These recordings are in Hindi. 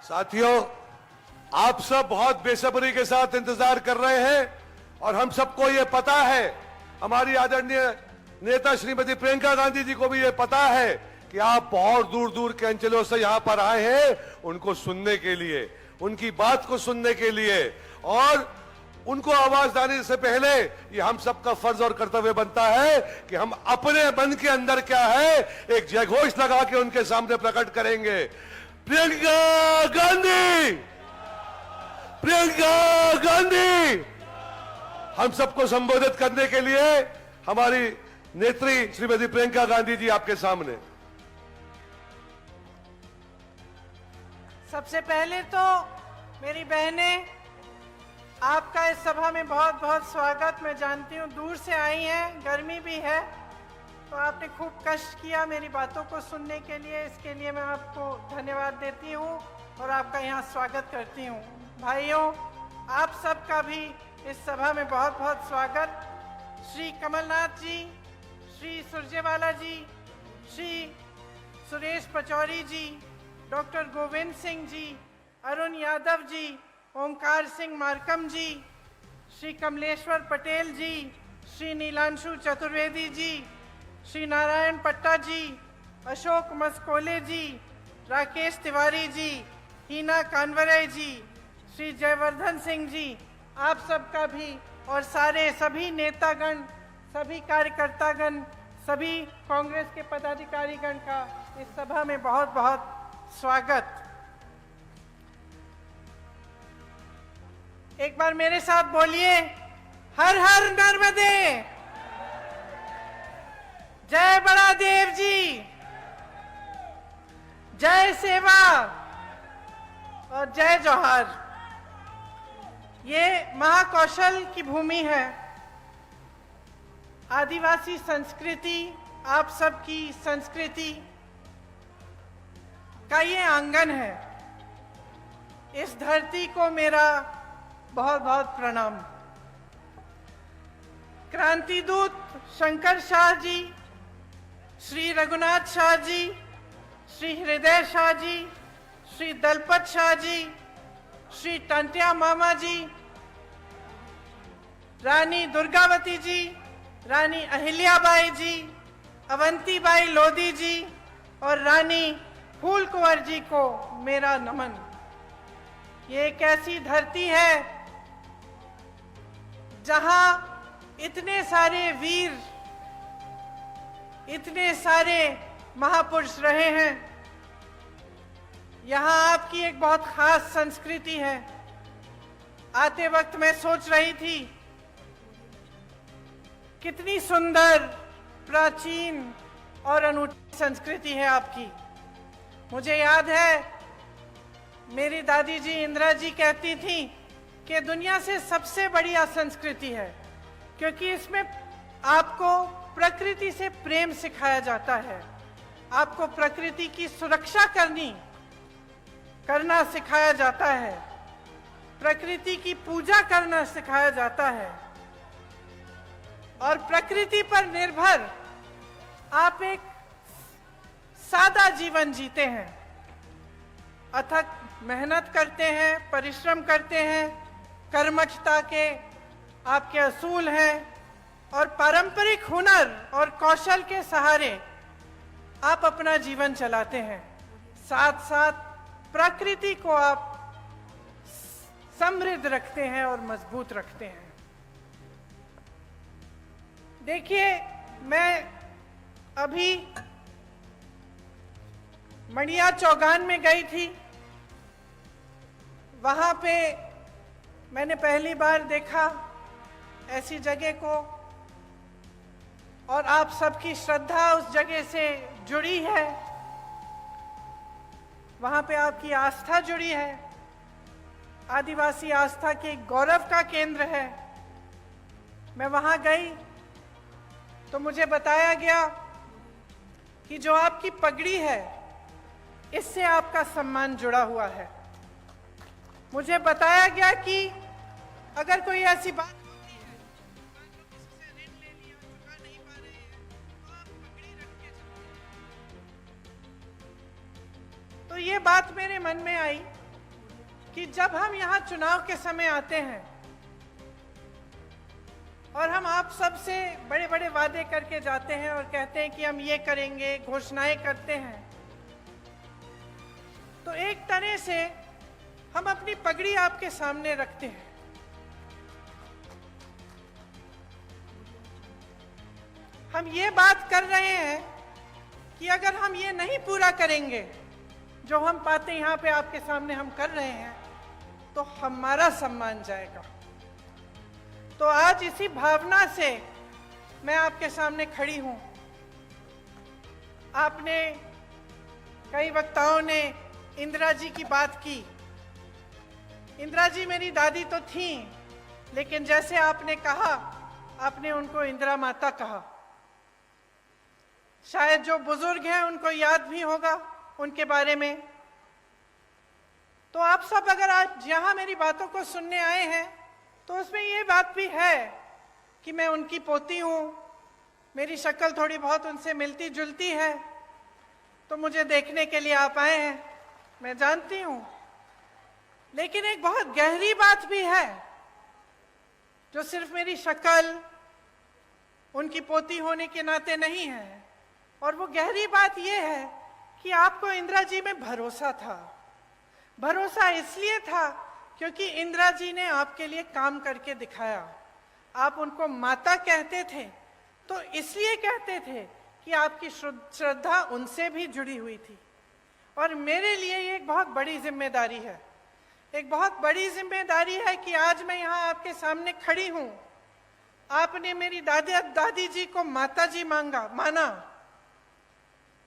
साथियों, आप सब बहुत बेसब्री के साथ इंतजार कर रहे हैं और हम सबको ये पता है, हमारी आदरणीय नेता श्रीमती प्रियंका गांधी जी को भी ये पता है कि आप बहुत दूर दूर के अंचलों से यहां पर आए हैं उनको सुनने के लिए, उनकी बात को सुनने के लिए, और उनको आवाज देने से पहले ये हम सबका फर्ज और कर्तव्य बनता है कि हम अपने मन के अंदर क्या है एक जयघोष लगा के उनके सामने प्रकट करेंगे। प्रियंका गांधी, प्रियंका गांधी। हम सबको संबोधित करने के लिए हमारी नेत्री श्रीमती प्रियंका गांधी जी आपके सामने। सबसे पहले तो मेरी बहनें, आपका इस सभा में बहुत बहुत स्वागत। मैं जानती हूँ दूर से आई हैं, गर्मी भी है, तो आपने खूब कष्ट किया मेरी बातों को सुनने के लिए। इसके लिए मैं आपको धन्यवाद देती हूँ और आपका यहाँ स्वागत करती हूँ। भाइयों, आप सबका भी इस सभा में बहुत बहुत स्वागत। श्री कमलनाथ जी, श्री सुरजेवाला जी, श्री सुरेश पचौरी जी, डॉक्टर गोविंद सिंह जी, अरुण यादव जी, ओमकार सिंह मार्कम जी, श्री कमलेश्वर पटेल जी, श्री नीलांशु चतुर्वेदी जी, श्री नारायण पट्टा जी, अशोक मस्कोले जी, राकेश तिवारी जी, हीना कानवरे जी, श्री जयवर्धन सिंह जी, आप सबका भी और सारे सभी नेतागण, सभी कार्यकर्तागण, सभी कांग्रेस के पदाधिकारीगण का इस सभा में बहुत बहुत स्वागत। एक बार मेरे साथ बोलिए, हर हर नर्मदे, जय बड़ा देव जी, जय सेवा और जय जौहर। ये महाकौशल की भूमि है। आदिवासी संस्कृति, आप सबकी संस्कृति का ये आंगन है। इस धरती को मेरा बहुत बहुत प्रणाम। क्रांति दूत शंकर शाह जी, श्री रघुनाथ शाह जी, श्री हृदय शाह जी, श्री दलपत शाह जी, श्री टंटिया मामा जी, रानी दुर्गावती जी, रानी अहिल्याबाई जी, अवंतीबाई लोधी जी और रानी फूल कुंवर जी को मेरा नमन। ये एक ऐसी धरती है जहां इतने सारे वीर, इतने सारे महापुरुष रहे हैं। यहाँ आपकी एक बहुत खास संस्कृति है। आते वक्त मैं सोच रही थी कितनी सुंदर, प्राचीन और अनूठी संस्कृति है आपकी। मुझे याद है मेरी दादी जी इंदिरा जी कहती थी कि दुनिया से सबसे बढ़िया संस्कृति है, क्योंकि इसमें आपको प्रकृति से प्रेम सिखाया जाता है, आपको प्रकृति की सुरक्षा करना सिखाया जाता है, प्रकृति की पूजा करना सिखाया जाता है और प्रकृति पर निर्भर आप एक सादा जीवन जीते हैं। अथक मेहनत करते हैं, परिश्रम करते हैं, कर्मठता के आपके असूल हैं और पारंपरिक हुनर और कौशल के सहारे आप अपना जीवन चलाते हैं। साथ साथ प्रकृति को आप समृद्ध रखते हैं और मजबूत रखते हैं। देखिए, मैं अभी मड़िया चौगान में गई थी। वहां पे मैंने पहली बार देखा ऐसी जगह को, और आप सबकी श्रद्धा उस जगह से जुड़ी है, वहां पे आपकी आस्था जुड़ी है। आदिवासी आस्था के गौरव का केंद्र है। मैं वहां गई तो मुझे बताया गया कि जो आपकी पगड़ी है, इससे आपका सम्मान जुड़ा हुआ है। मुझे बताया गया कि अगर कोई ऐसी बात होती है, मान लो किसी से ऋण ले लिया, चुका नहीं पा रहे हैं, तो आप पगड़ी रख के चलो। तो ये बात मेरे मन में आई कि जब हम यहाँ चुनाव के समय आते हैं और हम आप सबसे बड़े बड़े वादे करके जाते हैं और कहते हैं कि हम ये करेंगे, घोषणाएं करते हैं, तो एक तरह से हम अपनी पगड़ी आपके सामने रखते हैं। हम ये बात कर रहे हैं कि अगर हम ये नहीं पूरा करेंगे जो हम बातें यहाँ पे आपके सामने हम कर रहे हैं, तो हमारा सम्मान जाएगा। तो आज इसी भावना से मैं आपके सामने खड़ी हूं। आपने, कई वक्ताओं ने इंदिरा जी की बात की। इंदिरा जी मेरी दादी तो थी, लेकिन जैसे आपने कहा, आपने उनको इंदिरा माता कहा। शायद जो बुजुर्ग हैं उनको याद भी होगा उनके बारे में। तो आप सब अगर आज यहाँ मेरी बातों को सुनने आए हैं, तो उसमें ये बात भी है कि मैं उनकी पोती हूँ, मेरी शक्ल थोड़ी बहुत उनसे मिलती जुलती है, तो मुझे देखने के लिए आप आए हैं, मैं जानती हूँ। लेकिन एक बहुत गहरी बात भी है, जो सिर्फ मेरी शक्ल उनकी पोती होने के नाते नहीं है, और वो गहरी बात ये है कि आपको इंदिरा जी में भरोसा था। भरोसा इसलिए था क्योंकि इंदिरा जी ने आपके लिए काम करके दिखाया। आप उनको माता कहते थे, तो इसलिए कहते थे कि आपकी श्रद्धा उनसे भी जुड़ी हुई थी। और मेरे लिए ये एक बहुत बड़ी जिम्मेदारी है, एक बहुत बड़ी जिम्मेदारी है कि आज मैं यहाँ आपके सामने खड़ी हूँ। आपने मेरी दादी जी को माता जी माना,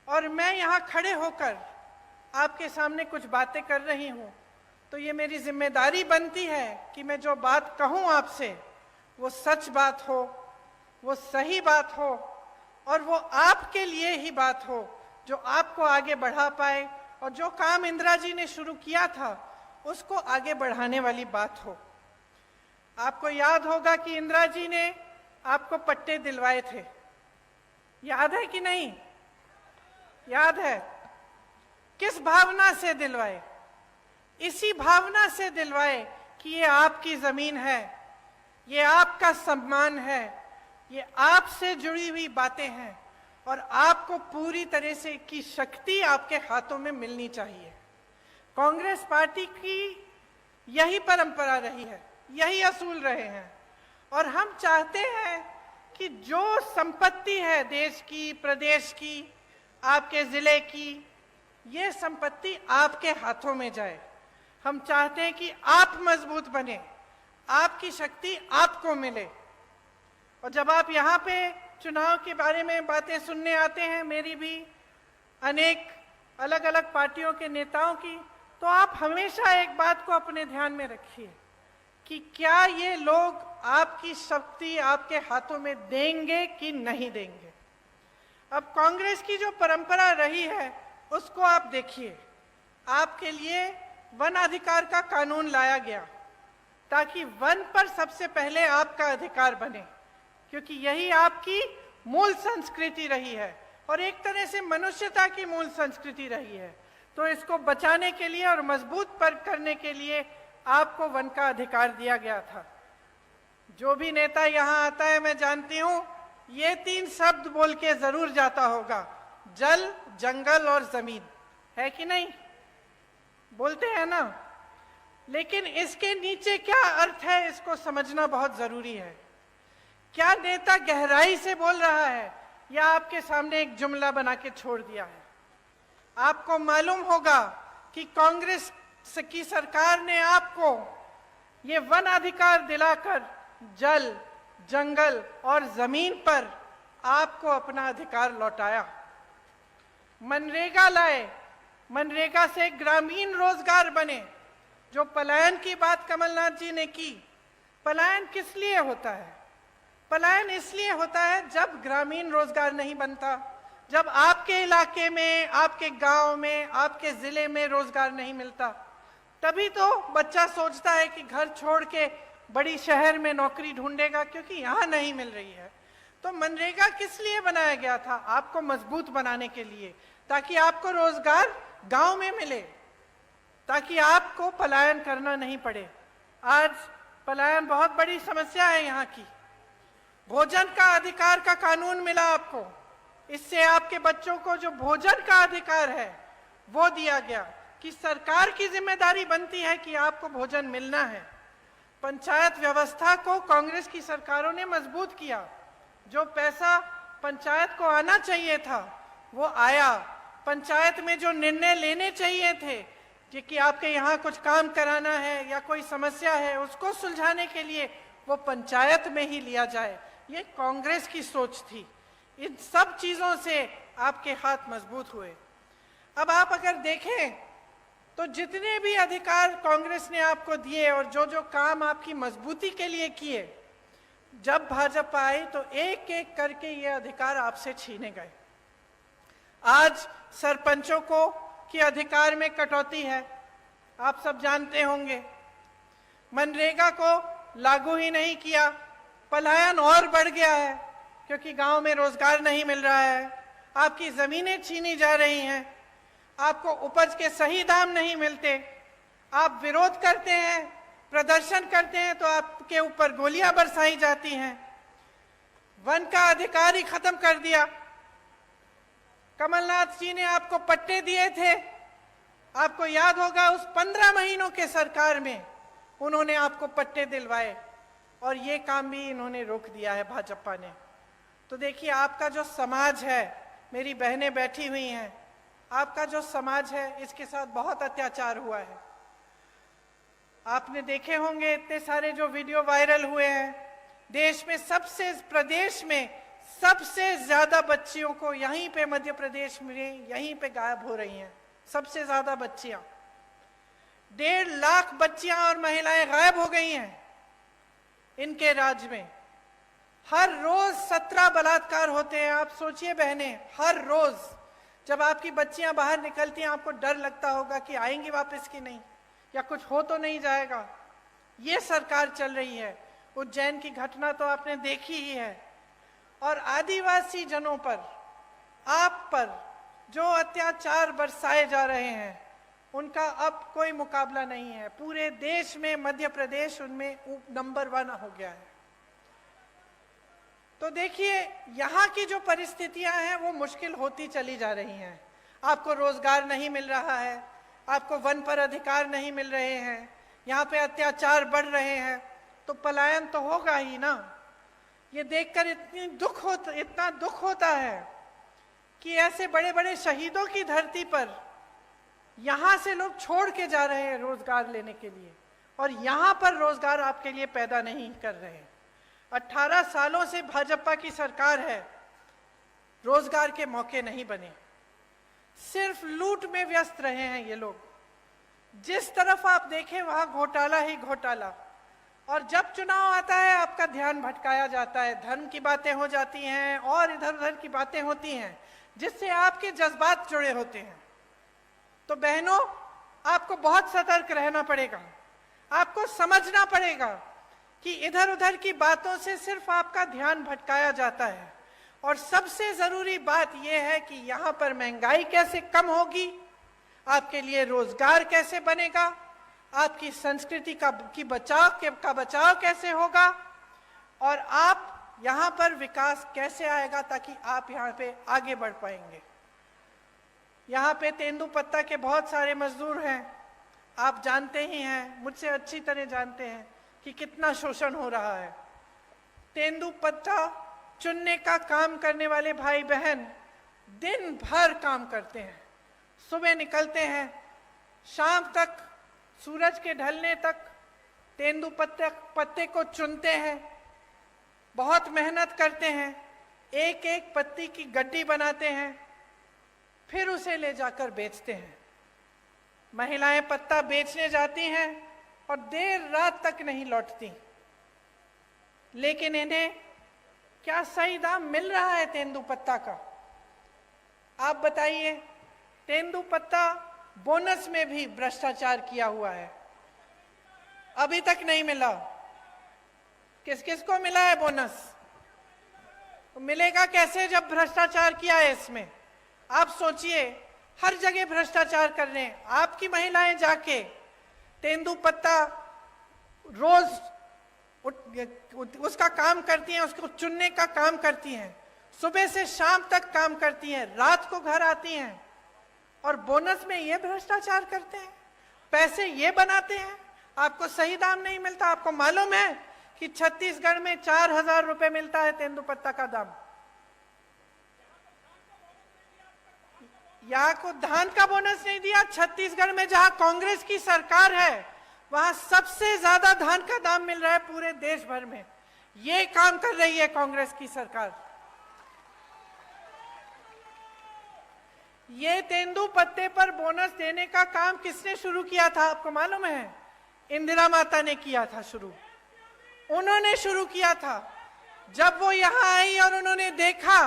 और मैं यहाँ खड़े होकर आपके सामने कुछ बातें कर रही हूँ। तो ये मेरी जिम्मेदारी बनती है कि मैं जो बात कहूँ आपसे, वो सच बात हो, वो सही बात हो, और वो आपके लिए ही बात हो, जो आपको आगे बढ़ा पाए, और जो काम इंदिरा जी ने शुरू किया था उसको आगे बढ़ाने वाली बात हो। आपको याद होगा कि इंदिरा जी ने आपको पट्टे दिलवाए थे, याद है कि नहीं? याद है। किस भावना से दिलवाए? इसी भावना से दिलवाए कि ये आपकी जमीन है, ये आपका सम्मान है, ये आपसे जुड़ी हुई बातें हैं, और आपको पूरी तरह से की शक्ति आपके हाथों में मिलनी चाहिए। कांग्रेस पार्टी की यही परंपरा रही है, यही असूल रहे हैं, और हम चाहते हैं कि जो संपत्ति है देश की, प्रदेश की, आपके जिले की, ये संपत्ति आपके हाथों में जाए। हम चाहते हैं कि आप मजबूत बने, आपकी शक्ति आपको मिले। और जब आप यहाँ पे चुनाव के बारे में बातें सुनने आते हैं, मेरी भी, अनेक अलग अलग पार्टियों के नेताओं की, तो आप हमेशा एक बात को अपने ध्यान में रखिए कि क्या ये लोग आपकी शक्ति आपके हाथों में देंगे कि नहीं देंगे। अब कांग्रेस की जो परंपरा रही है उसको आप देखिए। आपके लिए वन अधिकार का कानून लाया गया ताकि वन पर सबसे पहले आपका अधिकार बने, क्योंकि यही आपकी मूल संस्कृति रही है और एक तरह से मनुष्यता की मूल संस्कृति रही है। तो इसको बचाने के लिए और मजबूत करने के लिए आपको वन का अधिकार दिया गया था। जो भी नेता यहाँ आता है, मैं जानती हूँ ये 3 शब्द बोल के जरूर जाता होगा, जल, जंगल और जमीन, है कि नहीं? बोलते हैं ना। लेकिन इसके नीचे क्या अर्थ है, इसको समझना बहुत जरूरी है। क्या नेता गहराई से बोल रहा है या आपके सामने एक जुमला बना के छोड़ दिया है? आपको मालूम होगा कि कांग्रेस की सरकार ने आपको ये वन अधिकार दिलाकर जल, जंगल और जमीन पर आपको अपना अधिकार लौटाया। मनरेगा लाए, मनरेगा से ग्रामीण रोजगार बने। जो पलायन की बात कमलनाथ जी ने की, पलायन किस लिए होता है? पलायन इसलिए होता है जब ग्रामीण रोजगार नहीं बनता, जब आपके इलाके में, आपके गांव में, आपके जिले में रोजगार नहीं मिलता, तभी तो बच्चा सोचता है कि घर छोड़ के बड़ी शहर में नौकरी ढूंढेगा, क्योंकि यहाँ नहीं मिल रही है। तो मनरेगा किस लिए बनाया गया था? आपको मजबूत बनाने के लिए, ताकि आपको रोजगार गांव में मिले, ताकि आपको पलायन करना नहीं पड़े। आज पलायन बहुत बड़ी समस्या है यहाँ की। भोजन का अधिकार का कानून मिला आपको, इससे आपके बच्चों को जो भोजन का अधिकार है वो दिया गया कि सरकार की जिम्मेदारी बनती है कि आपको भोजन मिलना है। पंचायत व्यवस्था को कांग्रेस की सरकारों ने मजबूत किया। जो पैसा पंचायत को आना चाहिए था वो आया। पंचायत में जो निर्णय लेने चाहिए थे कि आपके यहाँ कुछ काम कराना है या कोई समस्या है उसको सुलझाने के लिए वो पंचायत में ही लिया जाए, ये कांग्रेस की सोच थी। इन सब चीजों से आपके हाथ मजबूत हुए। अब आप अगर देखें तो जितने भी अधिकार कांग्रेस ने आपको दिए और जो जो काम आपकी मजबूती के लिए किए, जब भाजपा आई तो एक एक करके ये अधिकार आपसे छीने गए। आज सरपंचों को के अधिकार में कटौती है, आप सब जानते होंगे। मनरेगा को लागू ही नहीं किया, पलायन और बढ़ गया है क्योंकि गांव में रोजगार नहीं मिल रहा है। आपकी जमीनें छीनी जा रही हैं, आपको उपज के सही दाम नहीं मिलते, आप विरोध करते हैं, प्रदर्शन करते हैं तो आपके ऊपर गोलियां बरसाई जाती हैं। वन का अधिकार ही खत्म कर दिया। कमलनाथ जी ने आपको पट्टे दिए थे, आपको याद होगा उस 15 महीनों के सरकार में उन्होंने आपको पट्टे दिलवाए और ये काम भी इन्होंने रोक दिया है भाजपा ने। तो देखिए आपका जो समाज है, मेरी बहनें बैठी हुई हैं, आपका जो समाज है इसके साथ बहुत अत्याचार हुआ है। आपने देखे होंगे इतने सारे जो वीडियो वायरल हुए हैं। देश में प्रदेश में सबसे ज्यादा बच्चियों को यहीं पे मध्य प्रदेश में यहीं पे गायब हो रही हैं, सबसे ज्यादा बच्चियां। 1.5 लाख बच्चियां और महिलाएं गायब हो गई हैं इनके राज्य में। हर रोज 17 बलात्कार होते हैं। आप सोचिए बहनें, हर रोज जब आपकी बच्चियां बाहर निकलती हैं आपको डर लगता होगा कि आएंगी वापस कि नहीं, या कुछ हो तो नहीं जाएगा। ये सरकार चल रही है। उज्जैन की घटना तो आपने देखी ही है। और आदिवासी जनों पर, आप पर जो अत्याचार बरसाए जा रहे हैं उनका अब कोई मुकाबला नहीं है। पूरे देश में मध्य प्रदेश उनमें नंबर 1 हो गया है। तो देखिए यहाँ की जो परिस्थितियां हैं वो मुश्किल होती चली जा रही हैं। आपको रोजगार नहीं मिल रहा है, आपको वन पर अधिकार नहीं मिल रहे हैं, यहाँ पे अत्याचार बढ़ रहे हैं, तो पलायन तो होगा ही ना। ये देखकर इतना दुख होता है कि ऐसे बड़े बड़े शहीदों की धरती पर यहाँ से लोग छोड़ के जा रहे हैं रोजगार लेने के लिए, और यहाँ पर रोजगार आपके लिए पैदा नहीं कर रहे हैं। 18 सालों से भाजपा की सरकार है, रोजगार के मौके नहीं बने, सिर्फ लूट में व्यस्त रहे हैं ये लोग। जिस तरफ आप देखें वहां घोटाला ही घोटाला। और जब चुनाव आता है आपका ध्यान भटकाया जाता है, धर्म की बातें हो जाती हैं और इधर उधर की बातें होती हैं जिससे आपके जज्बात जुड़े होते हैं। तो बहनों, आपको बहुत सतर्क रहना पड़ेगा। आपको समझना पड़ेगा कि इधर उधर की बातों से सिर्फ आपका ध्यान भटकाया जाता है। और सबसे जरूरी बात यह है कि यहाँ पर महंगाई कैसे कम होगी, आपके लिए रोजगार कैसे बनेगा, आपकी संस्कृति का बचाव कैसे होगा, और आप यहाँ पर विकास कैसे आएगा ताकि आप यहाँ पे आगे बढ़ पाएंगे। यहाँ पे तेंदुपत्ता के बहुत सारे मजदूर हैं, आप जानते ही हैं, मुझसे अच्छी तरह जानते हैं कि कितना शोषण हो रहा है। तेंदुपत्ता चुनने का काम करने वाले भाई बहन दिन भर काम करते हैं, सुबह निकलते हैं, शाम तक सूरज के ढलने तक तेंदुपत्ते को चुनते हैं, बहुत मेहनत करते हैं, एक एक पत्ती की गड्डी बनाते हैं, फिर उसे ले जाकर बेचते हैं। महिलाएं पत्ता बेचने जाती हैं और देर रात तक नहीं लौटती, लेकिन इन्हें क्या सही दाम मिल रहा है तेंदुपत्ता का? आप बताइए। तेंदुपत्ता बोनस में भी भ्रष्टाचार किया हुआ है, अभी तक नहीं मिला। किस किस को मिला है बोनस? मिलेगा कैसे जब भ्रष्टाचार किया है इसमें? आप सोचिए, हर जगह भ्रष्टाचार कर रहे हैं। आपकी महिलाएं जाके तेंदुपत्ता रोज उसका काम करती हैं, उसको चुनने का काम करती हैं, सुबह से शाम तक काम करती हैं, रात को घर आती हैं और बोनस में ये भ्रष्टाचार करते हैं, पैसे ये बनाते हैं। आपको सही दाम नहीं मिलता। आपको मालूम है कि छत्तीसगढ़ में 4,000 रुपए मिलता है तेंदुपत्ता का दाम। यहाँ को धान का बोनस नहीं दिया। छत्तीसगढ़ में जहां कांग्रेस की सरकार है वहां सबसे ज्यादा धान का दाम मिल रहा है पूरे देश भर में। ये काम कर रही है कांग्रेस की सरकार। ये तेंदुपत्ते पर बोनस देने का काम किसने शुरू किया था आपको मालूम है? इंदिरा माता ने किया था शुरू। उन्होंने शुरू किया था। जब वो यहाँ आई और उन्होंने देखा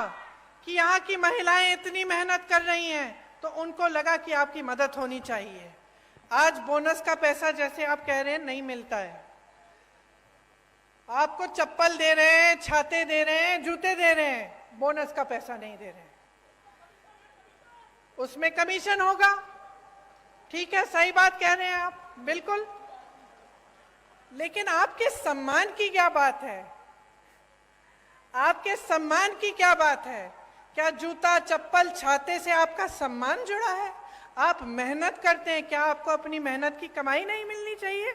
कि यहाँ की महिलाएं इतनी मेहनत कर रही हैं तो उनको लगा कि आपकी मदद होनी चाहिए। आज बोनस का पैसा जैसे आप कह रहे हैं नहीं मिलता है। आपको चप्पल दे रहे हैं, छाते दे रहे हैं, जूते दे रहे हैं, बोनस का पैसा नहीं दे रहे हैं। उसमें कमीशन होगा। ठीक है, सही बात कह रहे हैं आप, बिल्कुल। लेकिन आपके सम्मान की क्या बात है? आपके सम्मान की क्या बात है? क्या जूता, चप्पल, छाते से आपका सम्मान जुड़ा है? आप मेहनत करते हैं, क्या आपको अपनी मेहनत की कमाई नहीं मिलनी चाहिए?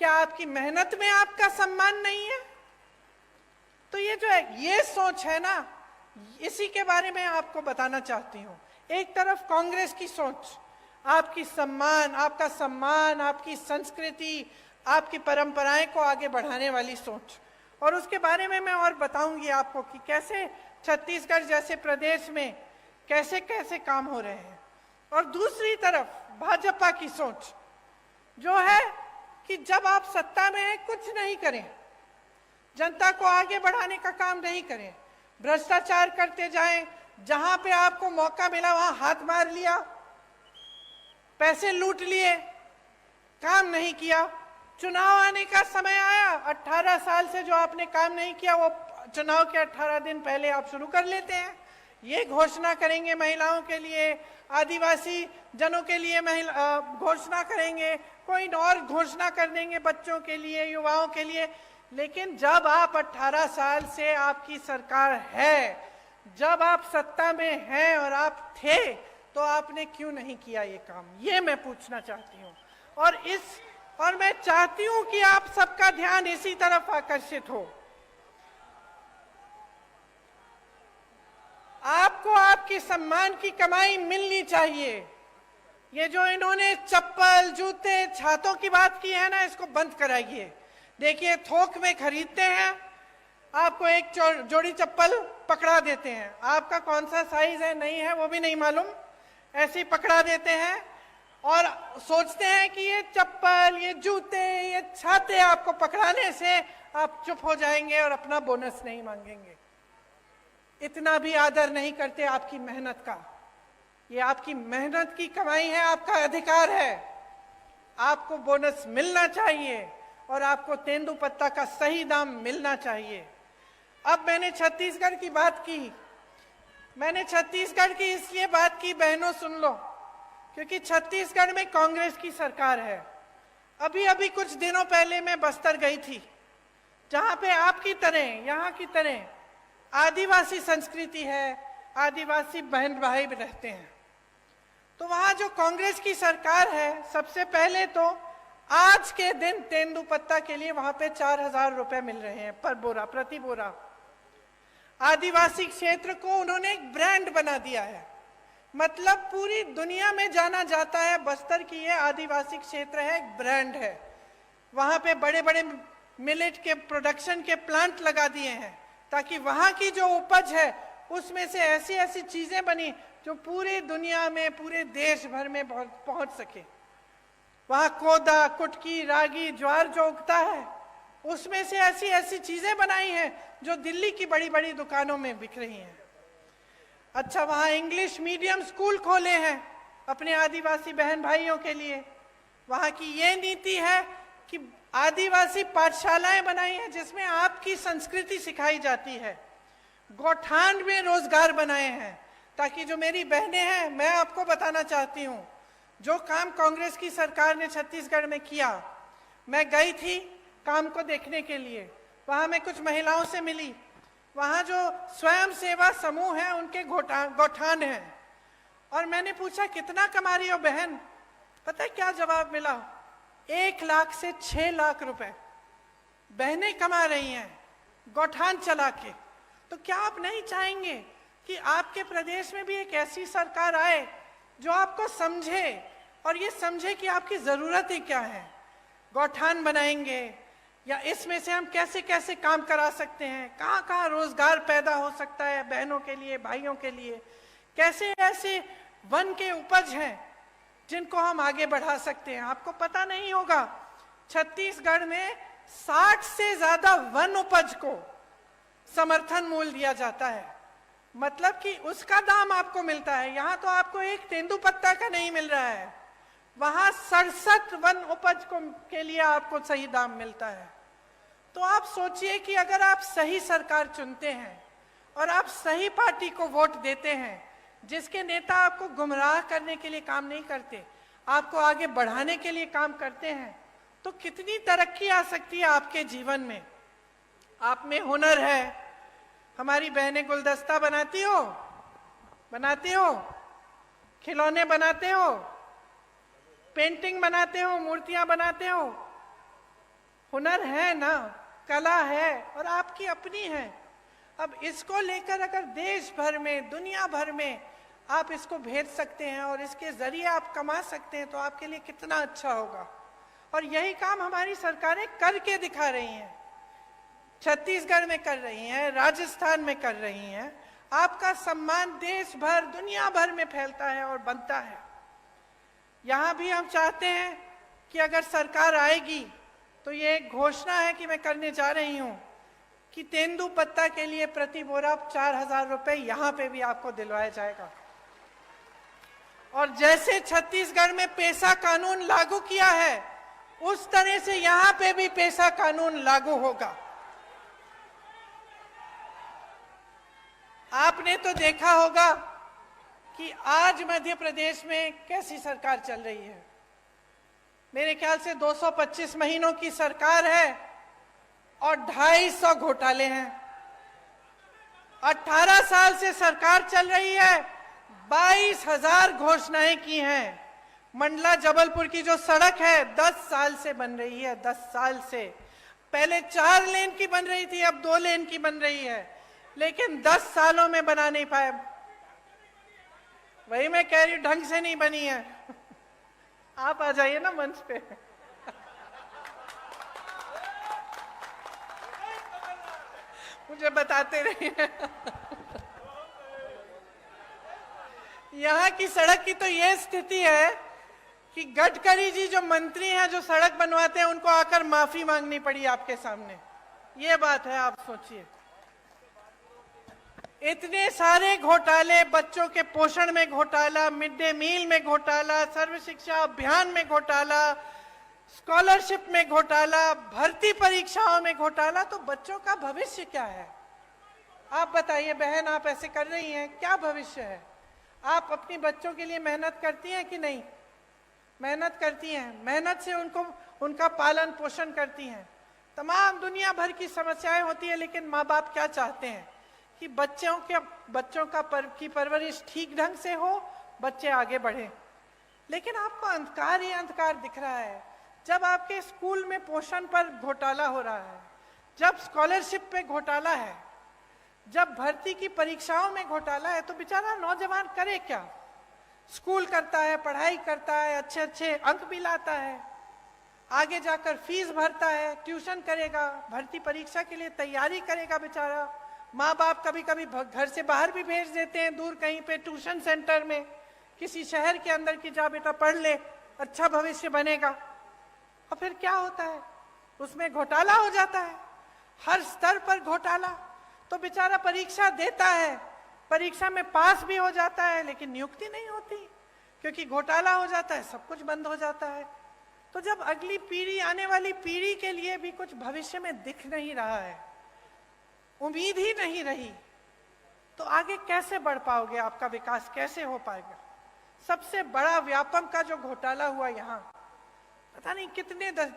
क्या आपकी मेहनत में आपका सम्मान नहीं है? तो ये जो है, ये सोच है ना, इसी के बारे में आपको बताना चाहती हूं। एक तरफ कांग्रेस की सोच, आपकी सम्मान, आपका सम्मान, आपकी संस्कृति, आपकी परंपराएं को आगे बढ़ाने वाली सोच, और उसके बारे में मैं और बताऊंगी आपको कि कैसे छत्तीसगढ़ जैसे प्रदेश में कैसे कैसे काम हो रहे हैं। और दूसरी तरफ भाजपा की सोच जो है कि जब आप सत्ता में हैं कुछ नहीं करें, जनता को आगे बढ़ाने का काम नहीं करें, भ्रष्टाचार करते जाएं, जहां पे आपको मौका मिला वहां हाथ मार लिया, पैसे लूट लिए, काम नहीं किया। चुनाव आने का समय आया, 18 साल से जो आपने काम नहीं किया वो चुनाव के 18 दिन पहले आप शुरू कर लेते हैं। ये घोषणा करेंगे महिलाओं के लिए, आदिवासी जनों के लिए घोषणा करेंगे, कोई और घोषणा कर देंगे बच्चों के लिए, युवाओं के लिए। लेकिन जब आप 18 साल से आपकी सरकार है, जब आप सत्ता में हैं और आप थे, तो आपने क्यों नहीं किया ये काम? ये मैं पूछना चाहती हूँ। और मैं चाहती हूं कि आप सबका ध्यान इसी तरफ आकर्षित हो। आपको आपकी सम्मान की कमाई मिलनी चाहिए। ये जो इन्होंने चप्पल, जूते, छातों की बात की है ना, इसको बंद कराइए। देखिए, थोक में खरीदते हैं, आपको एक जोड़ी चप्पल पकड़ा देते हैं, आपका कौन सा साइज है नहीं है वो भी नहीं मालूम, ऐसे ही पकड़ा देते हैं और सोचते हैं कि ये चप्पल, ये जूते, ये छाते आपको पकड़ाने से आप चुप हो जाएंगे और अपना बोनस नहीं मांगेंगे। इतना भी आदर नहीं करते आपकी मेहनत का। ये आपकी मेहनत की कमाई है, आपका अधिकार है। आपको बोनस मिलना चाहिए और आपको तेंदुपत्ता का सही दाम मिलना चाहिए। अब मैंने छत्तीसगढ़ की बात की। मैंने छत्तीसगढ़ की इसलिए बात की, बहनों सुन लो, क्योंकि छत्तीसगढ़ में कांग्रेस की सरकार है। अभी अभी कुछ दिनों पहले मैं बस्तर गई थी, जहां पे आपकी तरह, यहाँ की तरह आदिवासी संस्कृति है, आदिवासी बहन भाई रहते हैं। तो वहां जो कांग्रेस की सरकार है, सबसे पहले तो आज के दिन तेंदुपत्ता के लिए वहां पे 4,000 रुपए मिल रहे हैं पर बोरा, प्रति बोरा। आदिवासी क्षेत्र को उन्होंने एक ब्रांड बना दिया है, मतलब पूरी दुनिया में जाना जाता है बस्तर की ये आदिवासी क्षेत्र है, एक ब्रांड है। वहां पे बड़े बड़े मिलेट के प्रोडक्शन के प्लांट लगा दिए हैं ताकि वहां की जो उपज है उसमें से ऐसी ऐसी चीजें बनी जो पूरी दुनिया में, पूरे देश भर में पहुंच सके। वहां कोदा, कुटकी, रागी, ज्वार जो उगता है उसमें से ऐसी ऐसी चीजें बनाई हैं जो दिल्ली की बड़ी बड़ी दुकानों में बिक रही हैं। अच्छा, वहां इंग्लिश मीडियम स्कूल खोले हैं अपने आदिवासी बहन भाइयों के लिए। वहां की ये नीति है कि आदिवासी पाठशालाएं बनाई हैं जिसमें आपकी संस्कृति सिखाई जाती है। गौठान में रोजगार बनाए हैं ताकि जो मेरी बहनें हैं, मैं आपको बताना चाहती हूँ, जो काम कांग्रेस की सरकार ने छत्तीसगढ़ में किया, मैं गई थी काम को देखने के लिए, वहाँ मैं कुछ महिलाओं से मिली, वहाँ जो स्वयं सेवा समूह हैं उनके गौठान हैं, और मैंने पूछा कितना कमा रही हो बहन? पता है क्या जवाब मिला? 1 लाख से 6 लाख रुपए बहनें कमा रही हैं गौठान चला के। तो क्या आप नहीं चाहेंगे कि आपके प्रदेश में भी एक ऐसी सरकार आए जो आपको समझे और ये समझे कि आपकी ज़रूरतें क्या हैं? गौठान बनाएंगे या इसमें से हम कैसे कैसे काम करा सकते हैं, कहाँ कहाँ रोजगार पैदा हो सकता है बहनों के लिए, भाइयों के लिए, कैसे ऐसे वन के उपज हैं जिनको हम आगे बढ़ा सकते हैं। आपको पता नहीं होगा, छत्तीसगढ़ में 60 से ज्यादा वन उपज को समर्थन मूल्य दिया जाता है, मतलब कि उसका दाम आपको मिलता है। यहाँ तो आपको एक तेंदुपत्ता का नहीं मिल रहा है, वहां 67 वन उपज के लिए आपको सही दाम मिलता है। तो आप सोचिए कि अगर आप सही सरकार चुनते हैं और आप सही पार्टी को वोट देते हैं, जिसके नेता आपको गुमराह करने के लिए काम नहीं करते, आपको आगे बढ़ाने के लिए काम करते हैं, तो कितनी तरक्की आ सकती है आपके जीवन में। आप में हुनर है, हमारी बहनें गुलदस्ता बनाती हो, खिलौने बनाते हो, पेंटिंग बनाते हो, मूर्तियां बनाते हो, हुनर है ना, कला है और आपकी अपनी है। अब इसको लेकर अगर देश भर में, दुनिया भर में आप इसको भेज सकते हैं और इसके जरिए आप कमा सकते हैं, तो आपके लिए कितना अच्छा होगा। और यही काम हमारी सरकारें करके दिखा रही हैं, छत्तीसगढ़ में कर रही हैं, राजस्थान में कर रही हैं। आपका सम्मान देश भर, दुनिया भर में फैलता है और बनता है। यहाँ भी हम चाहते हैं कि अगर सरकार आएगी तो ये एक घोषणा है कि मैं करने जा रही हूँ कि तेंदुपत्ता के लिए प्रति बोरा 4,000 रुपए यहाँ पे भी आपको दिलवाया जाएगा। और जैसे छत्तीसगढ़ में पेशा कानून लागू किया है, उस तरह से यहाँ पे भी पेशा कानून लागू होगा। आपने तो देखा होगा कि आज मध्य प्रदेश में कैसी सरकार चल रही है। मेरे ख्याल से 225 महीनों की सरकार है और 250 घोटाले हैं। 18 साल से सरकार चल रही है, 22,000 घोषणाएं की हैं। मंडला जबलपुर की जो सड़क है 10 साल से बन रही है, 10 साल से। पहले 4 लेन की बन रही थी, अब 2 लेन की बन रही है, लेकिन 10 सालों में बना नहीं पाए। वही मैं कह रही हूं, ढंग से नहीं बनी है। आप आ जाइए ना मंच पे। मुझे बताते रहिए। यहाँ की सड़क की तो ये स्थिति है कि गडकरी जी जो मंत्री हैं, जो सड़क बनवाते हैं, उनको आकर माफी मांगनी पड़ी आपके सामने। ये बात है, आप सोचिए। इतने सारे घोटाले, बच्चों के पोषण में घोटाला, मिड डे मील में घोटाला, सर्व शिक्षा अभियान में घोटाला, स्कॉलरशिप में घोटाला, भर्ती परीक्षाओं में घोटाला। तो बच्चों का भविष्य क्या है? आप बताइए बहन, आप ऐसे कर रही हैं, क्या भविष्य है? आप अपनी बच्चों के लिए मेहनत करती हैं कि नहीं? मेहनत करती हैं, मेहनत से उनका पालन पोषण करती हैं। तमाम दुनिया भर की समस्याएं होती है, लेकिन माँ बाप क्या चाहते हैं कि बच्चों की परवरिश ठीक ढंग से हो, बच्चे आगे बढ़े। लेकिन आपको अंधकार ही अंधकार दिख रहा है। जब आपके स्कूल में पोषण पर घोटाला हो रहा है, जब स्कॉलरशिप पे घोटाला है, जब भर्ती की परीक्षाओं में घोटाला है, तो बेचारा नौजवान करे क्या? स्कूल करता है, पढ़ाई करता है, अच्छे अच्छे अंक भी लाता है, आगे जाकर फीस भरता है, ट्यूशन करेगा, भर्ती परीक्षा के लिए तैयारी करेगा बेचारा। माँ बाप कभी कभी घर से बाहर भी भेज देते हैं, दूर कहीं पे ट्यूशन सेंटर में, किसी शहर के अंदर की, जा बेटा पढ़ ले, अच्छा भविष्य बनेगा। और फिर क्या होता है? उसमें घोटाला हो जाता है, हर स्तर पर घोटाला। तो बेचारा परीक्षा देता है, परीक्षा में पास भी हो जाता है, लेकिन नियुक्ति नहीं होती, क्योंकि घोटाला हो जाता है, सब कुछ बंद हो जाता है। तो जब अगली पीढ़ी, आने वाली पीढ़ी के लिए भी कुछ भविष्य में दिख नहीं रहा है, उम्मीद ही नहीं रही, तो आगे कैसे बढ़ पाओगे? आपका विकास कैसे हो पाएगा? सबसे बड़ा व्यापम का जो घोटाला हुआ यहाँ, पता नहीं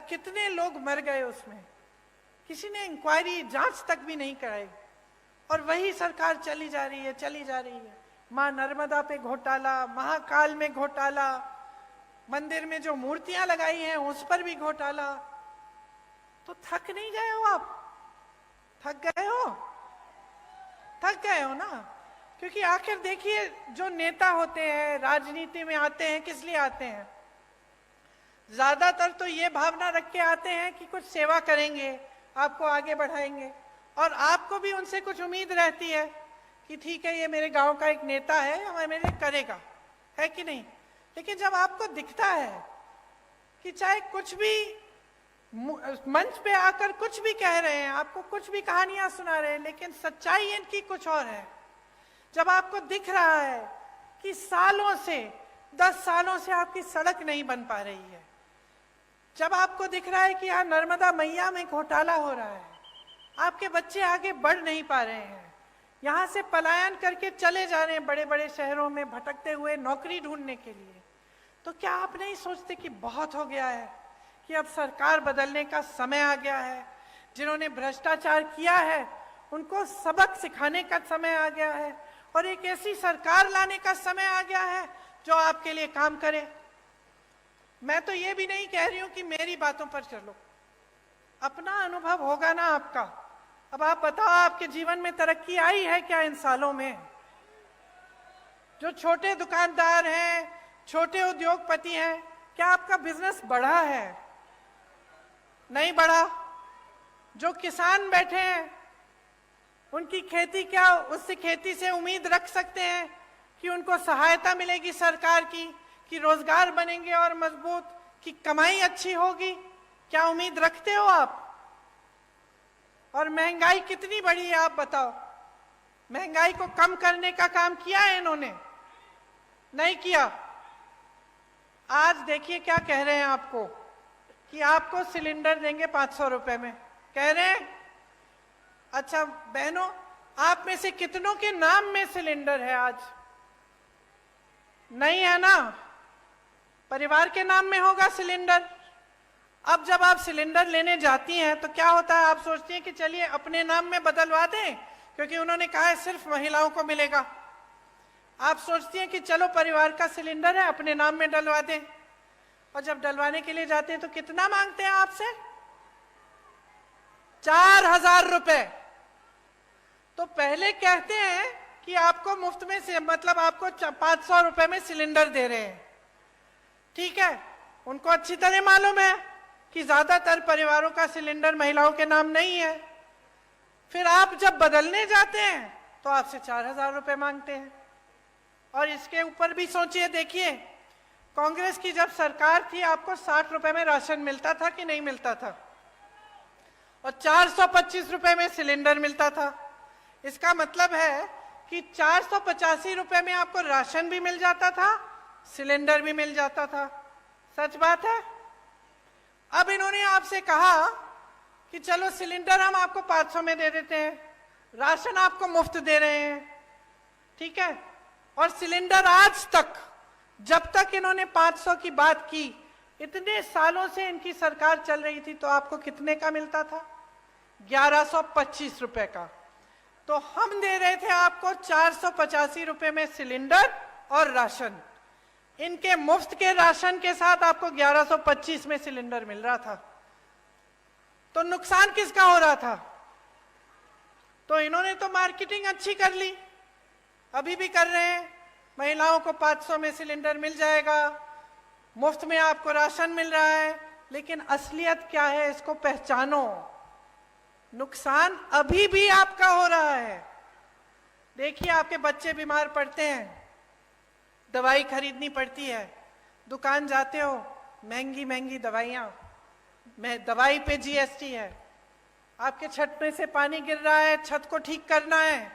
कितने लोग मर गए उसमें, किसी ने इंक्वायरी जांच तक भी नहीं कराई, और वही सरकार चली जा रही है। मां नर्मदा पे घोटाला, महाकाल में घोटाला, मंदिर में जो मूर्तियां लगाई हैं उस पर भी घोटाला। तो थक नहीं गए हो आप? थक गए हो ना? क्योंकि आखिर देखिए, जो नेता होते हैं राजनीति में आते हैं, किस लिए आते हैं? ज्यादातर तो ये भावना रख के आते हैं कि कुछ सेवा करेंगे, आपको आगे बढ़ाएंगे, और आपको भी उनसे कुछ उम्मीद रहती है कि ठीक है, ये मेरे गांव का एक नेता है, हमें मेरे करेगा, है कि नहीं? लेकिन जब आपको दिखता है कि चाहे कुछ भी मंच पे आकर कुछ भी कह रहे हैं, आपको कुछ भी कहानियां सुना रहे हैं, लेकिन सच्चाई इनकी कुछ और है। जब आपको दिख रहा है कि 10 सालों से आपकी सड़क नहीं बन पा रही है, जब आपको दिख रहा है कि यहाँ नर्मदा मैया में घोटाला हो रहा है, आपके बच्चे आगे बढ़ नहीं पा रहे हैं, यहाँ से पलायन करके चले जा रहे हैं बड़े बड़े शहरों में भटकते हुए नौकरी ढूंढने के लिए, तो क्या आप नहीं सोचते कि बहुत हो गया है, कि अब सरकार बदलने का समय आ गया है? जिन्होंने भ्रष्टाचार किया है उनको सबक सिखाने का समय आ गया है, और एक ऐसी सरकार लाने का समय आ गया है जो आपके लिए काम करे। मैं तो ये भी नहीं कह रही हूं कि मेरी बातों पर चलो, अपना अनुभव होगा ना आपका। अब आप बताओ, आपके जीवन में तरक्की आई है क्या इन सालों में? जो छोटे दुकानदार हैं, छोटे उद्योगपति हैं, क्या आपका बिजनेस बढ़ा है? नहीं बढ़ा। जो किसान बैठे हैं, उनकी खेती, क्या उस खेती से उम्मीद रख सकते हैं कि उनको सहायता मिलेगी सरकार की, कि रोजगार बनेंगे और मजबूत, कि कमाई अच्छी होगी? क्या उम्मीद रखते हो आप? और महंगाई कितनी बढ़ी है आप बताओ? महंगाई को कम करने का काम किया है इन्होंने? नहीं किया। आज देखिए क्या कह रहे हैं आपको, कि आपको सिलेंडर देंगे 500 रुपए में, कह रहे हैं। अच्छा बहनों, आप में से कितनों के नाम में सिलेंडर है आज? नहीं है ना? परिवार के नाम में होगा सिलेंडर। अब जब आप सिलेंडर लेने जाती हैं तो क्या होता है? आप सोचती हैं कि चलिए अपने नाम में बदलवा दें, क्योंकि उन्होंने कहा है सिर्फ महिलाओं को मिलेगा। आप सोचती हैं कि चलो परिवार का सिलेंडर है, अपने नाम में डलवा दें, और जब डलवाने के लिए जाते हैं तो कितना मांगते हैं आपसे? 4000 रुपए। तो पहले कहते हैं कि आपको मुफ्त में से, मतलब आपको 500 रुपए में सिलेंडर दे रहे हैं, ठीक है। उनको अच्छी तरह मालूम है कि ज्यादातर परिवारों का सिलेंडर महिलाओं के नाम नहीं है। फिर आप जब बदलने जाते हैं तो आपसे 4000 रुपए मांगते हैं। और इसके ऊपर भी सोचिए, देखिए कांग्रेस की जब सरकार थी, आपको 60 रुपए में राशन मिलता था कि नहीं मिलता था? और 425 रुपए में सिलेंडर मिलता था। इसका मतलब है कि 485 रुपए में आपको राशन भी मिल जाता था, सिलेंडर भी मिल जाता था। सच बात है। अब इन्होंने आपसे कहा कि चलो सिलेंडर हम आपको 500 में दे देते हैं, राशन आपको मुफ्त दे रहे हैं, ठीक है। और सिलेंडर आज तक, जब तक इन्होंने 500 की बात की, इतने सालों से इनकी सरकार चल रही थी, तो आपको कितने का मिलता था? 1125 रुपए का। तो हम दे रहे थे आपको 485 रुपए में सिलेंडर और राशन। इनके मुफ्त के राशन के साथ आपको 1125 में सिलेंडर मिल रहा था। तो नुकसान किसका हो रहा था? तो इन्होंने तो मार्केटिंग अच्छी कर ली, अभी भी कर रहे हैं। महिलाओं को 500 में सिलेंडर मिल जाएगा, मुफ्त में आपको राशन मिल रहा है, लेकिन असलियत क्या है इसको पहचानो। नुकसान अभी भी आपका हो रहा है। देखिए आपके बच्चे बीमार पड़ते हैं, दवाई खरीदनी पड़ती है, दुकान जाते हो, महंगी महंगी दवाइयाँ, दवाई पे जीएसटी है। आपके छत में से पानी गिर रहा है, छत को ठीक करना है,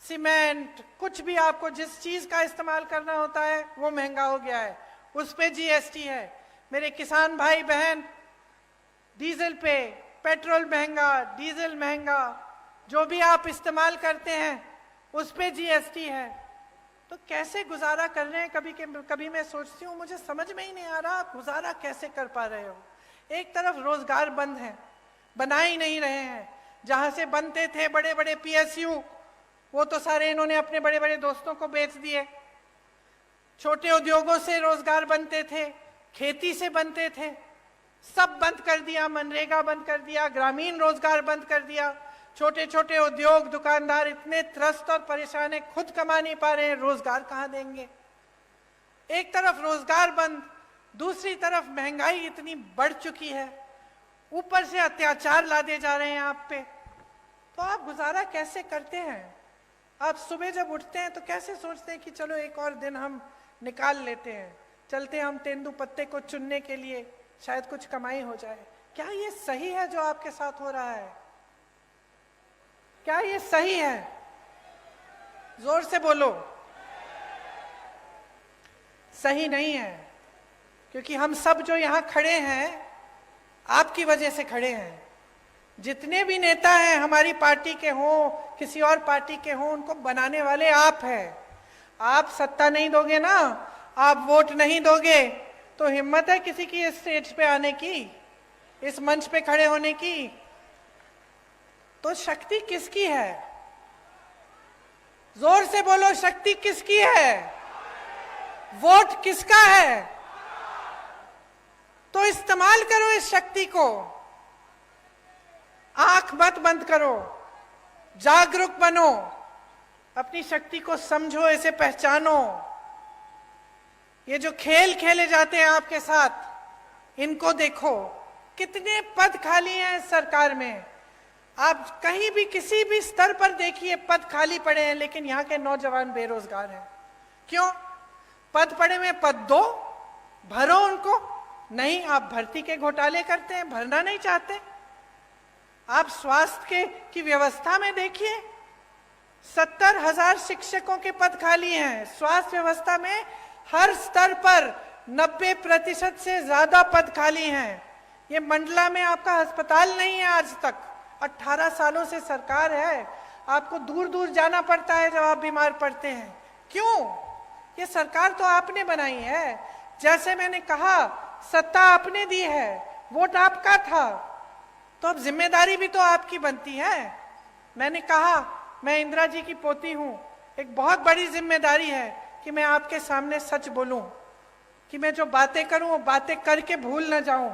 सीमेंट, कुछ भी आपको जिस चीज का इस्तेमाल करना होता है वो महंगा हो गया है, उस पे जीएसटी है। मेरे किसान भाई बहन, डीजल पे, पेट्रोल महंगा, डीजल महंगा, जो भी आप इस्तेमाल करते हैं उस पे जीएसटी है, तो कैसे गुजारा कर रहे हैं? कभी मैं सोचती हूँ, मुझे समझ में ही नहीं आ रहा आप गुजारा कैसे कर पा रहे हो। एक तरफ रोजगार बंद है, बना ही नहीं रहे हैं। जहां से बनते थे बड़े बड़े पीएसयू, वो तो सारे इन्होंने अपने बड़े बड़े दोस्तों को बेच दिए। छोटे उद्योगों से रोजगार बनते थे, खेती से बनते थे, सब बंद कर दिया। मनरेगा बंद कर दिया, ग्रामीण रोजगार बंद कर दिया। छोटे छोटे उद्योग दुकानदार इतने त्रस्त और परेशान है, खुद कमा नहीं पा रहे हैं, रोजगार कहाँ देंगे? एक तरफ रोजगार बंद, दूसरी तरफ महंगाई इतनी बढ़ चुकी है, ऊपर से अत्याचार लादे जा रहे हैं आप पे। तो आप गुजारा कैसे करते हैं? आप सुबह जब उठते हैं तो कैसे सोचते हैं कि चलो एक और दिन हम निकाल लेते हैं, चलते हम तेंदुपत्ते को चुनने के लिए, शायद कुछ कमाई हो जाए। क्या ये सही है जो आपके साथ हो रहा है? क्या ये सही है? जोर से बोलो। सही नहीं है, क्योंकि हम सब जो यहाँ खड़े हैं आपकी वजह से खड़े हैं। जितने भी नेता हैं, हमारी पार्टी के हों, किसी और पार्टी के हों, उनको बनाने वाले आप हैं। आप सत्ता नहीं दोगे ना, आप वोट नहीं दोगे, तो हिम्मत है किसी की इस स्टेज पे आने की, इस मंच पे खड़े होने की? तो शक्ति किसकी है? जोर से बोलो, शक्ति किसकी है? वोट किसका है? तो इस्तेमाल करो इस शक्ति को, आंख मत बंद करो, जागरूक बनो, अपनी शक्ति को समझो, इसे पहचानो। ये जो खेल खेले जाते हैं आपके साथ, इनको देखो, कितने पद खाली हैं सरकार में। आप कहीं भी किसी भी स्तर पर देखिए, पद खाली पड़े हैं, लेकिन यहाँ के नौजवान बेरोजगार हैं। क्यों? पद पड़े में पद दो, भरो उनको। नहीं, आप भर्ती के घोटाले करते हैं, भरना नहीं चाहते। आप स्वास्थ्य की व्यवस्था में देखिए, 70,000 शिक्षकों के पद खाली हैं। स्वास्थ्य व्यवस्था में हर स्तर पर 90% से ज्यादा पद खाली हैं। ये मंडला में आपका अस्पताल नहीं है आज तक। 18 सालों से सरकार है, आपको दूर दूर जाना पड़ता है जब आप बीमार पड़ते हैं। क्यों? ये सरकार तो आपने बनाई है। जैसे मैंने कहा, सत्ता आपने दी है, वोट आपका था, तो अब जिम्मेदारी भी तो आपकी बनती है। मैंने कहा, मैं इंदिरा जी की पोती हूं, एक बहुत बड़ी जिम्मेदारी है कि मैं आपके सामने सच बोलूं, कि मैं जो बातें करूं वो बातें करके भूल न जाऊं।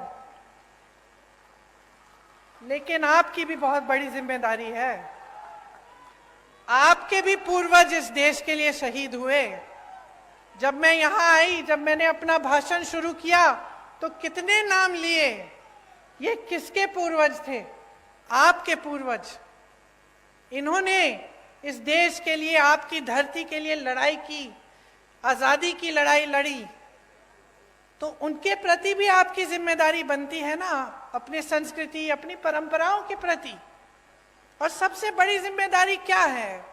लेकिन आपकी भी बहुत बड़ी जिम्मेदारी है। आपके भी पूर्वज इस देश के लिए शहीद हुए। जब मैं यहां आई, जब मैंने अपना भाषण शुरू किया, तो कितने नाम लिए। ये किसके पूर्वज थे? आपके पूर्वज। इन्होंने इस देश के लिए, आपकी धरती के लिए लड़ाई की, आजादी की लड़ाई लड़ी। तो उनके प्रति भी आपकी जिम्मेदारी बनती है ना, अपनी संस्कृति, अपनी परंपराओं के प्रति। और सबसे बड़ी जिम्मेदारी क्या है?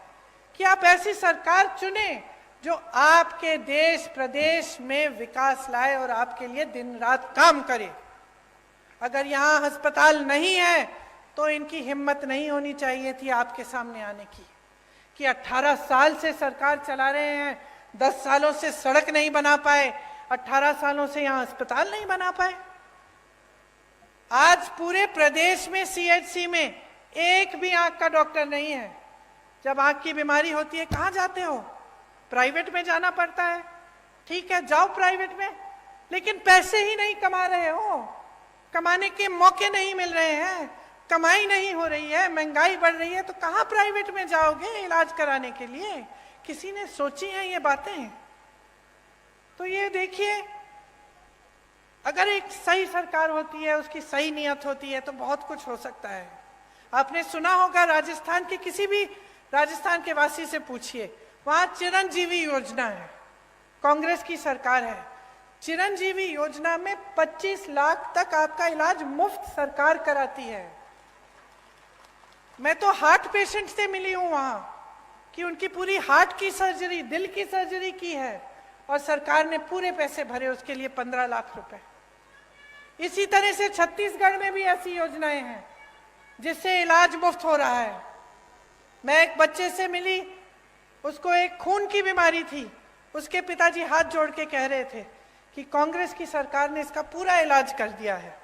कि आप ऐसी सरकार चुने जो आपके देश प्रदेश में विकास लाए और आपके लिए दिन रात काम करे। अगर यहाँ अस्पताल नहीं है तो इनकी हिम्मत नहीं होनी चाहिए थी आपके सामने आने की, कि 18 साल से सरकार चला रहे हैं, 10 सालों से सड़क नहीं बना पाए, 18 सालों से यहाँ अस्पताल नहीं बना पाए। आज पूरे प्रदेश में सीएचसी में एक भी आंख का डॉक्टर नहीं है। जब आंख की बीमारी होती है कहाँ जाते हो? प्राइवेट में जाना पड़ता है। ठीक है, जाओ प्राइवेट में, लेकिन पैसे ही नहीं कमा रहे हो, कमाने के मौके नहीं मिल रहे हैं, कमाई नहीं हो रही है, महंगाई बढ़ रही है, तो कहाँ प्राइवेट में जाओगे इलाज कराने के लिए? किसी ने सोची है ये बातें? तो ये देखिए, अगर एक सही सरकार होती है, उसकी सही नियत होती है, तो बहुत कुछ हो सकता है। आपने सुना होगा, राजस्थान के किसी भी राजस्थान के वासी से पूछिए, वहां चिरंजीवी योजना है, कांग्रेस की सरकार है। चिरंजीवी योजना में 25 लाख तक आपका इलाज मुफ्त सरकार कराती है। मैं तो हार्ट पेशेंट से मिली हूं वहां, कि उनकी पूरी हार्ट की सर्जरी, दिल की सर्जरी की है, और सरकार ने पूरे पैसे भरे उसके लिए, 15 लाख रुपए। इसी तरह से छत्तीसगढ़ में भी ऐसी योजनाएं हैं जिससे इलाज मुफ्त हो रहा है। मैं एक बच्चे से मिली, उसको एक खून की बीमारी थी। उसके पिताजी हाथ जोड़ के कह रहे थे कि कांग्रेस की सरकार ने इसका पूरा इलाज कर दिया है।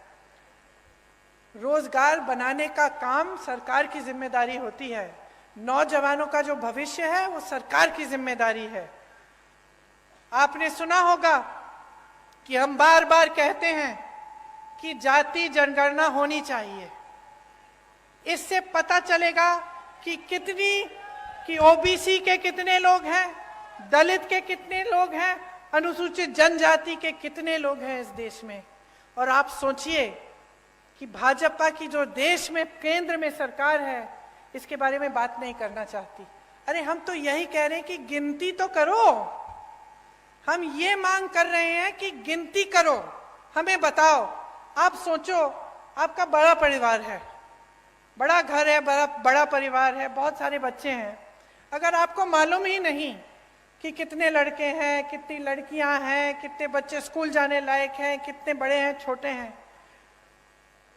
रोजगार बनाने का काम सरकार की जिम्मेदारी होती है, नौजवानों का जो भविष्य है वो सरकार की जिम्मेदारी है। आपने सुना होगा कि हम बार बार कहते हैं कि जाति जनगणना होनी चाहिए। इससे पता चलेगा कि ओबीसी के कितने लोग हैं, दलित के कितने लोग हैं, अनुसूचित जनजाति के कितने लोग हैं इस देश में। और आप सोचिए कि भाजपा की जो देश में केंद्र में सरकार है इसके बारे में बात नहीं करना चाहती। अरे हम तो यही कह रहे हैं कि गिनती तो करो। हम ये मांग कर रहे हैं कि गिनती करो, हमें बताओ। आप सोचो, आपका बड़ा परिवार है, बड़ा घर है, बड़ा परिवार है, बहुत सारे बच्चे हैं। अगर आपको मालूम ही नहीं कि कितने लड़के हैं, कितनी लड़कियां हैं, कितने बच्चे स्कूल जाने लायक हैं, कितने बड़े हैं, छोटे हैं,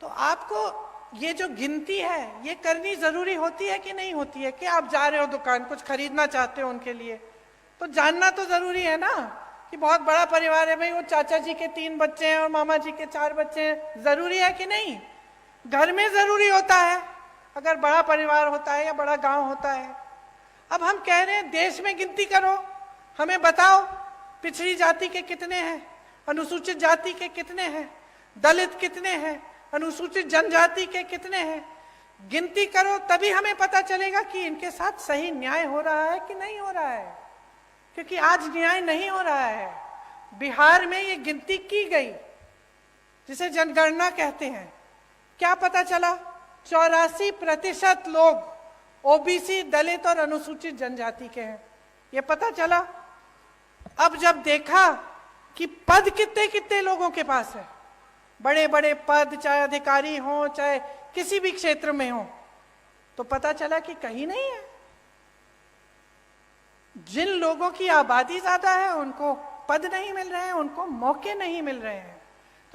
तो आपको ये जो गिनती है ये करनी जरूरी होती है कि नहीं होती है? कि आप जा रहे हो दुकान, कुछ खरीदना चाहते हो उनके लिए, तो जानना तो जरूरी है ना कि बहुत बड़ा परिवार है भाई, वो चाचा जी के 3 बच्चे हैं और मामा जी के 4 बच्चे हैं। जरूरी है कि नहीं? घर में जरूरी होता है अगर बड़ा परिवार होता है या बड़ा गांव होता है। अब हम कह रहे हैं देश में गिनती करो, हमें बताओ पिछड़ी जाति के कितने हैं, अनुसूचित जाति के कितने हैं, दलित कितने हैं, अनुसूचित जनजाति के कितने हैं। गिनती करो तभी हमें पता चलेगा कि इनके साथ सही न्याय हो रहा है कि नहीं हो रहा है। क्योंकि आज न्याय नहीं हो रहा है। बिहार में ये गिनती की गई जिसे जनगणना कहते हैं, क्या पता चला? 84% लोग ओबीसी, दलित और अनुसूचित जनजाति के हैं, ये पता चला। अब जब देखा कि पद कितने कितने लोगों के पास है, बड़े बड़े पद, चाहे अधिकारी हो चाहे किसी भी क्षेत्र में हो, तो पता चला कि कहीं नहीं है। जिन लोगों की आबादी ज्यादा है उनको पद नहीं मिल रहे हैं, उनको मौके नहीं मिल रहे हैं।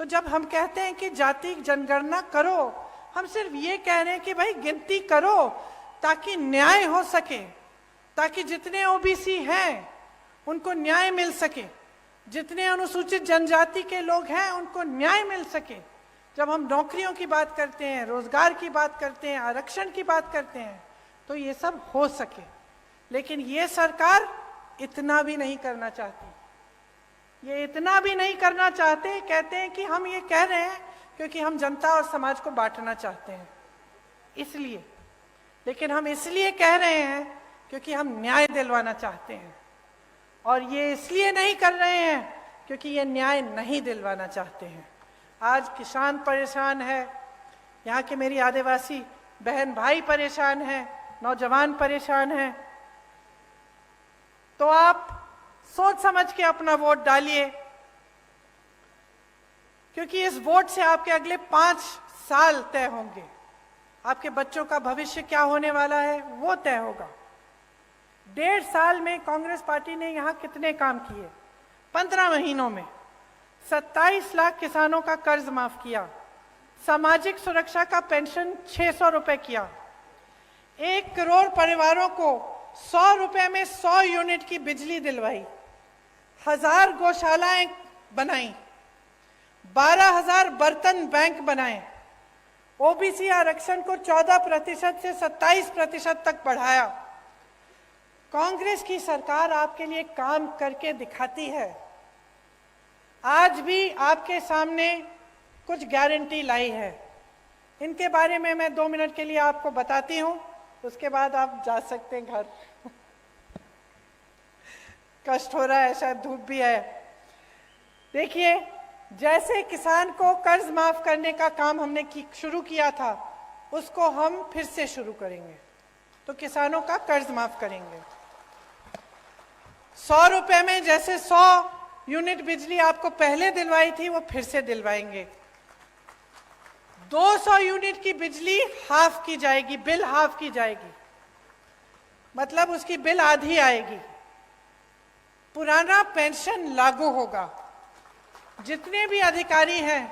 तो जब हम कहते हैं कि जाति जनगणना करो, हम सिर्फ ये कह रहे हैं कि भाई गिनती करो ताकि न्याय हो सके, ताकि जितने ओबीसी हैं उनको न्याय मिल सके, जितने अनुसूचित जनजाति के लोग हैं उनको न्याय मिल सके। जब हम नौकरियों की बात करते हैं, रोजगार की बात करते हैं, आरक्षण की बात करते हैं, तो ये सब हो सके। लेकिन ये सरकार इतना भी नहीं करना चाहती। ये इतना भी नहीं करना चाहते। कहते हैं कि हम ये कह रहे हैं क्योंकि हम जनता और समाज को बांटना चाहते हैं, इसलिए। लेकिन हम इसलिए कह रहे हैं क्योंकि हम न्याय दिलवाना चाहते हैं, और ये इसलिए नहीं कर रहे हैं क्योंकि ये न्याय नहीं दिलवाना चाहते हैं। आज किसान परेशान है, यहाँ के मेरी आदिवासी बहन भाई परेशान हैं, नौजवान परेशान हैं। तो आप सोच समझ के अपना वोट डालिए, क्योंकि इस वोट से आपके अगले 5 साल तय होंगे। आपके बच्चों का भविष्य क्या होने वाला है वो तय होगा। 1.5 साल में कांग्रेस पार्टी ने यहाँ कितने काम किए? 15 महीनों में 27 लाख किसानों का कर्ज माफ किया, सामाजिक सुरक्षा का पेंशन 600 रुपए किया, 1 करोड़ परिवारों को 100 रुपए में 100 यूनिट की बिजली दिलवाई, 1000 गौशालाएं बनाई, 12,000 बर्तन बैंक बनाए, ओबीसी आरक्षण को 14% से 27% तक बढ़ाया। कांग्रेस की सरकार आपके लिए काम करके दिखाती है। आज भी आपके सामने कुछ गारंटी लाई है, इनके बारे में मैं 2 मिनट के लिए आपको बताती हूं, उसके बाद आप जा सकते हैं घर। कष्ट हो रहा है, शायद धूप भी है। देखिए, जैसे किसान को कर्ज माफ करने का काम हमने शुरू किया था, उसको हम फिर से शुरू करेंगे। तो किसानों का कर्ज माफ करेंगे। 100 रुपए में जैसे 100 यूनिट बिजली आपको पहले दिलवाई थी, वो फिर से दिलवाएंगे। 200 यूनिट की बिजली हाफ की जाएगी, बिल हाफ की जाएगी, मतलब उसकी बिल आधी आएगी। पुराना पेंशन लागू होगा। जितने भी अधिकारी हैं,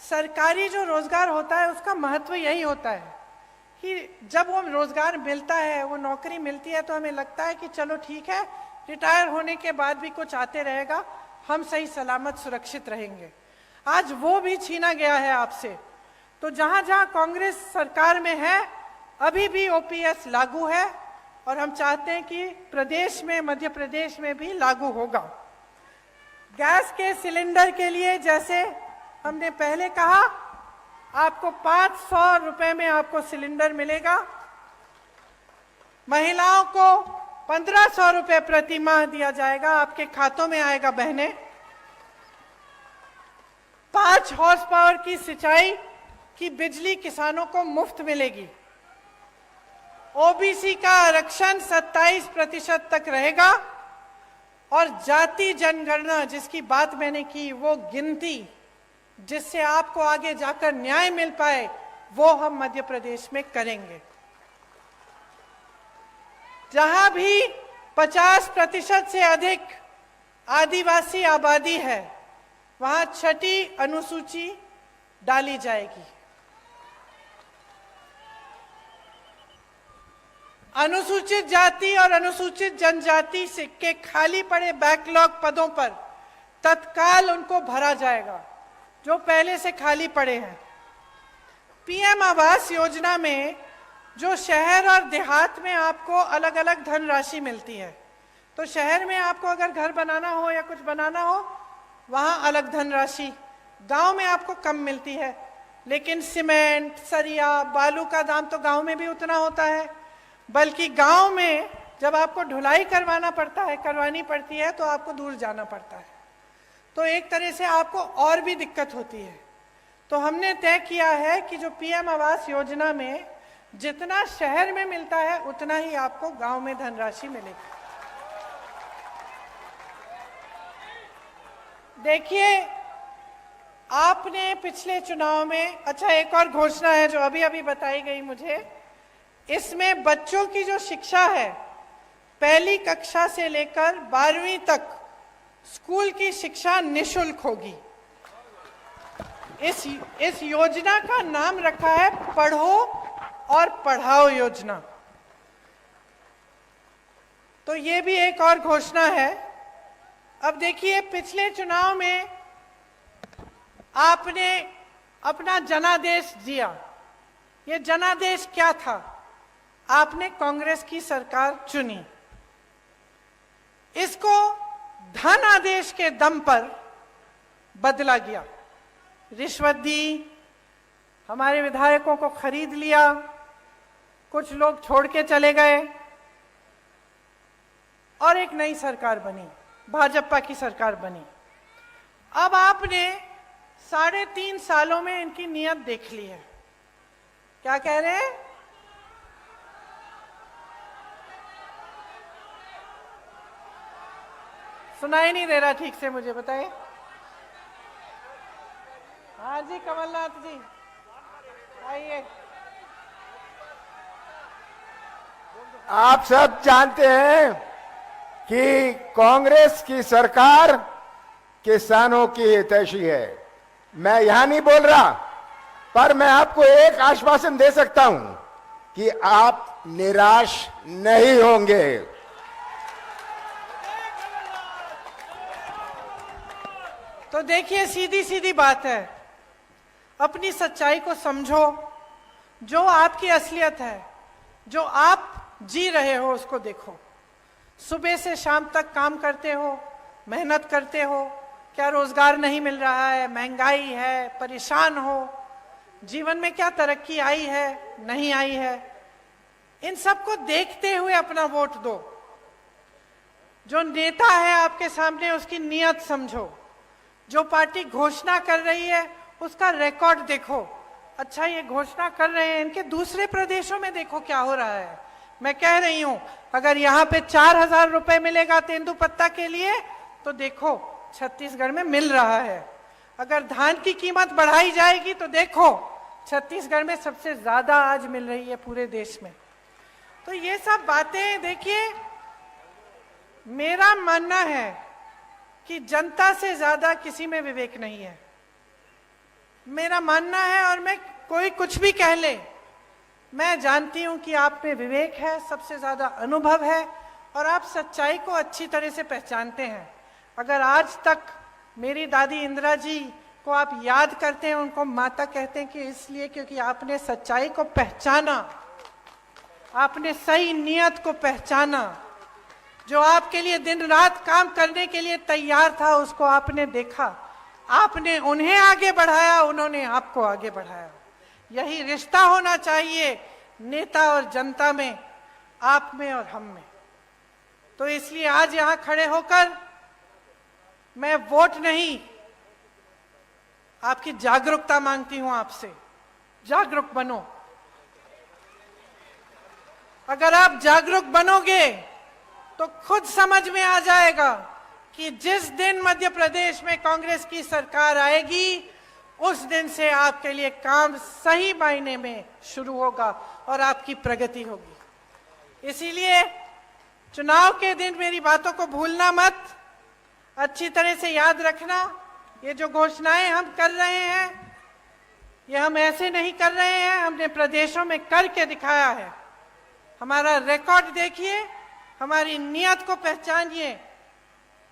सरकारी जो रोजगार होता है उसका महत्व यही होता है कि जब वो रोजगार मिलता है, वो नौकरी मिलती है, तो हमें लगता है कि चलो ठीक है, रिटायर होने के बाद भी कुछ आते रहेगा, हम सही सलामत सुरक्षित रहेंगे। आज वो भी छीना गया है आपसे। तो जहां जहां कांग्रेस सरकार में है अभी भी ओपीएस लागू है, और हम चाहते हैं कि प्रदेश में, मध्य प्रदेश में भी लागू होगा। गैस के सिलेंडर के लिए जैसे हमने पहले कहा, आपको 500 रुपए में आपको सिलेंडर मिलेगा। महिलाओं को 1500 रुपए प्रति माह दिया जाएगा, आपके खातों में आएगा बहनें। 5 हॉर्स पावर की सिंचाई की बिजली किसानों को मुफ्त मिलेगी। ओबीसी का आरक्षण 27% तक रहेगा, और जाति जनगणना जिसकी बात मैंने की, वो गिनती जिससे आपको आगे जाकर न्याय मिल पाए, वो हम मध्य प्रदेश में करेंगे। जहां भी 50% से अधिक आदिवासी आबादी है, वहां 6ठी अनुसूची डाली जाएगी। अनुसूचित जाति और अनुसूचित जनजाति से के खाली पड़े बैकलॉग पदों पर तत्काल उनको भरा जाएगा, जो पहले से खाली पड़े हैं। पीएम आवास योजना में जो शहर और देहात में आपको अलग अलग धनराशि मिलती है, तो शहर में आपको अगर घर बनाना हो या कुछ बनाना हो, वहाँ अलग धनराशि, गांव में आपको कम मिलती है। लेकिन सीमेंट, सरिया, बालू का दाम तो गांव में भी उतना होता है, बल्कि गांव में जब आपको ढुलाई करवानी पड़ती है, तो आपको दूर जाना पड़ता है। तो एक तरह से आपको और भी दिक्कत होती है। तो हमने तय किया है कि जो पीएम आवास योजना में जितना शहर में मिलता है, उतना ही आपको गांव में धनराशि मिलेगी। देखिए, आपने पिछले चुनाव में, अच्छा एक और घोषणा है जो अभी अभी बताई गई मुझे, इसमें बच्चों की जो शिक्षा है, पहली कक्षा से लेकर 12वीं तक स्कूल की शिक्षा निशुल्क होगी। इस योजना का नाम रखा है पढ़ो और पढ़ाओ योजना। तो ये भी एक और घोषणा है। अब देखिए, पिछले चुनाव में आपने अपना जनादेश दिया। ये जनादेश क्या था? आपने कांग्रेस की सरकार चुनी। इसको धन आदेश के दम पर बदला गया। रिश्वत दी, हमारे विधायकों को खरीद लिया, कुछ लोग छोड़ के चले गए, और एक नई सरकार बनी, भाजपा की सरकार बनी। अब आपने 3.5 सालों में इनकी नीयत देख ली है। क्या कह रहे हैं? सुनाई नहीं दे रहा ठीक से, मुझे बताइए। हाँ जी, कमलनाथ जी आइए। आप सब जानते हैं कि कांग्रेस की सरकार किसानों की हितैषी है। मैं यहां नहीं बोल रहा, पर मैं आपको एक आश्वासन दे सकता हूं कि आप निराश नहीं होंगे। तो देखिए, सीधी सीधी बात है, अपनी सच्चाई को समझो। जो आपकी असलियत है, जो आप जी रहे हो, उसको देखो। सुबह से शाम तक काम करते हो, मेहनत करते हो, क्या रोजगार नहीं मिल रहा है, महंगाई है, परेशान हो, जीवन में क्या तरक्की आई है, नहीं आई है, इन सबको देखते हुए अपना वोट दो। जो नेता है आपके सामने, उसकी नीयत समझो। जो पार्टी घोषणा कर रही है, उसका रिकॉर्ड देखो। अच्छा, ये घोषणा कर रहे हैं, इनके दूसरे प्रदेशों में देखो क्या हो रहा है। मैं कह रही हूं, अगर यहाँ पे 4000 रुपए मिलेगा तेंदुपत्ता के लिए, तो देखो छत्तीसगढ़ में मिल रहा है। अगर धान की कीमत बढ़ाई जाएगी, तो देखो छत्तीसगढ़ में सबसे ज्यादा आज मिल रही है पूरे देश में। तो ये सब बातें देखिए, मेरा मानना है कि जनता से ज्यादा किसी में विवेक नहीं है, मेरा मानना है। और मैं कोई कुछ भी कह ले, मैं जानती हूं कि आप में विवेक है, सबसे ज्यादा अनुभव है और आप सच्चाई को अच्छी तरह से पहचानते हैं। अगर आज तक मेरी दादी इंदिरा जी को आप याद करते हैं, उनको माता कहते हैं कि इसलिए क्योंकि आपने सच्चाई को पहचाना, आपने सही नियत को पहचाना, जो आपके लिए दिन रात काम करने के लिए तैयार था उसको आपने देखा, आपने उन्हें आगे बढ़ाया, उन्होंने आपको आगे बढ़ाया। यही रिश्ता होना चाहिए नेता और जनता में, आप में और हम में। तो इसलिए आज यहां खड़े होकर मैं वोट नहीं, आपकी जागरूकता मांगती हूं आपसे। जागरूक बनो। अगर आप जागरूक बनोगे तो खुद समझ में आ जाएगा कि जिस दिन मध्य प्रदेश में कांग्रेस की सरकार आएगी उस दिन से आपके लिए काम सही मायने में शुरू होगा और आपकी प्रगति होगी। इसीलिए चुनाव के दिन मेरी बातों को भूलना मत, अच्छी तरह से याद रखना। ये जो घोषणाएं हम कर रहे हैं, ये हम ऐसे नहीं कर रहे हैं, हमने प्रदेशों में करके दिखाया है। हमारा रिकॉर्ड देखिए, हमारी नियत को पहचानिए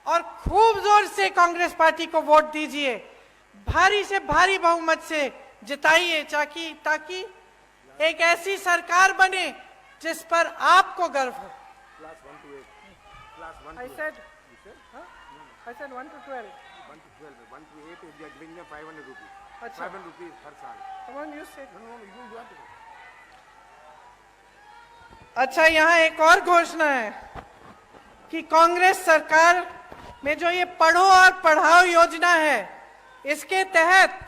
और खूब जोर से कांग्रेस पार्टी को वोट दीजिए, भारी से भारी बहुमत से जिताइए, ताकि एक ऐसी सरकार बने जिस पर आपको गर्व हो। I said 1 to 12. 1 to 12, 1 to 8, we are giving them 500 rupees. अच्छा। 500 rupees हर साल। Come on, you say. No, you have to. अच्छा, यहाँ एक और घोषणा है कि कांग्रेस सरकार में जो ये पढ़ो और पढ़ाओ योजना है, इसके तहत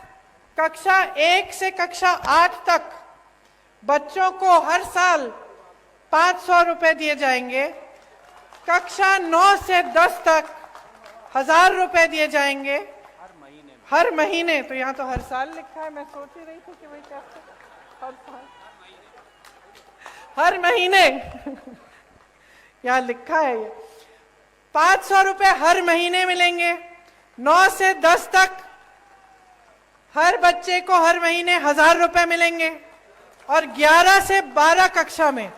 कक्षा 1 से कक्षा 8 तक बच्चों को हर साल 500 रुपए दिए जाएंगे। कक्षा 9 से 10 तक 1000 रुपए दिए जाएंगे हर महीने। तो यहाँ तो हर साल लिखा है, मैं सोच ही रही थी कि भाई कैसे हर साल, हर महीने यहाँ लिखा है। ये 500 रुपए हर महीने मिलेंगे। 9 से 10 तक हर बच्चे को हर महीने 1000 रुपए मिलेंगे और 11 से 12 कक्षा में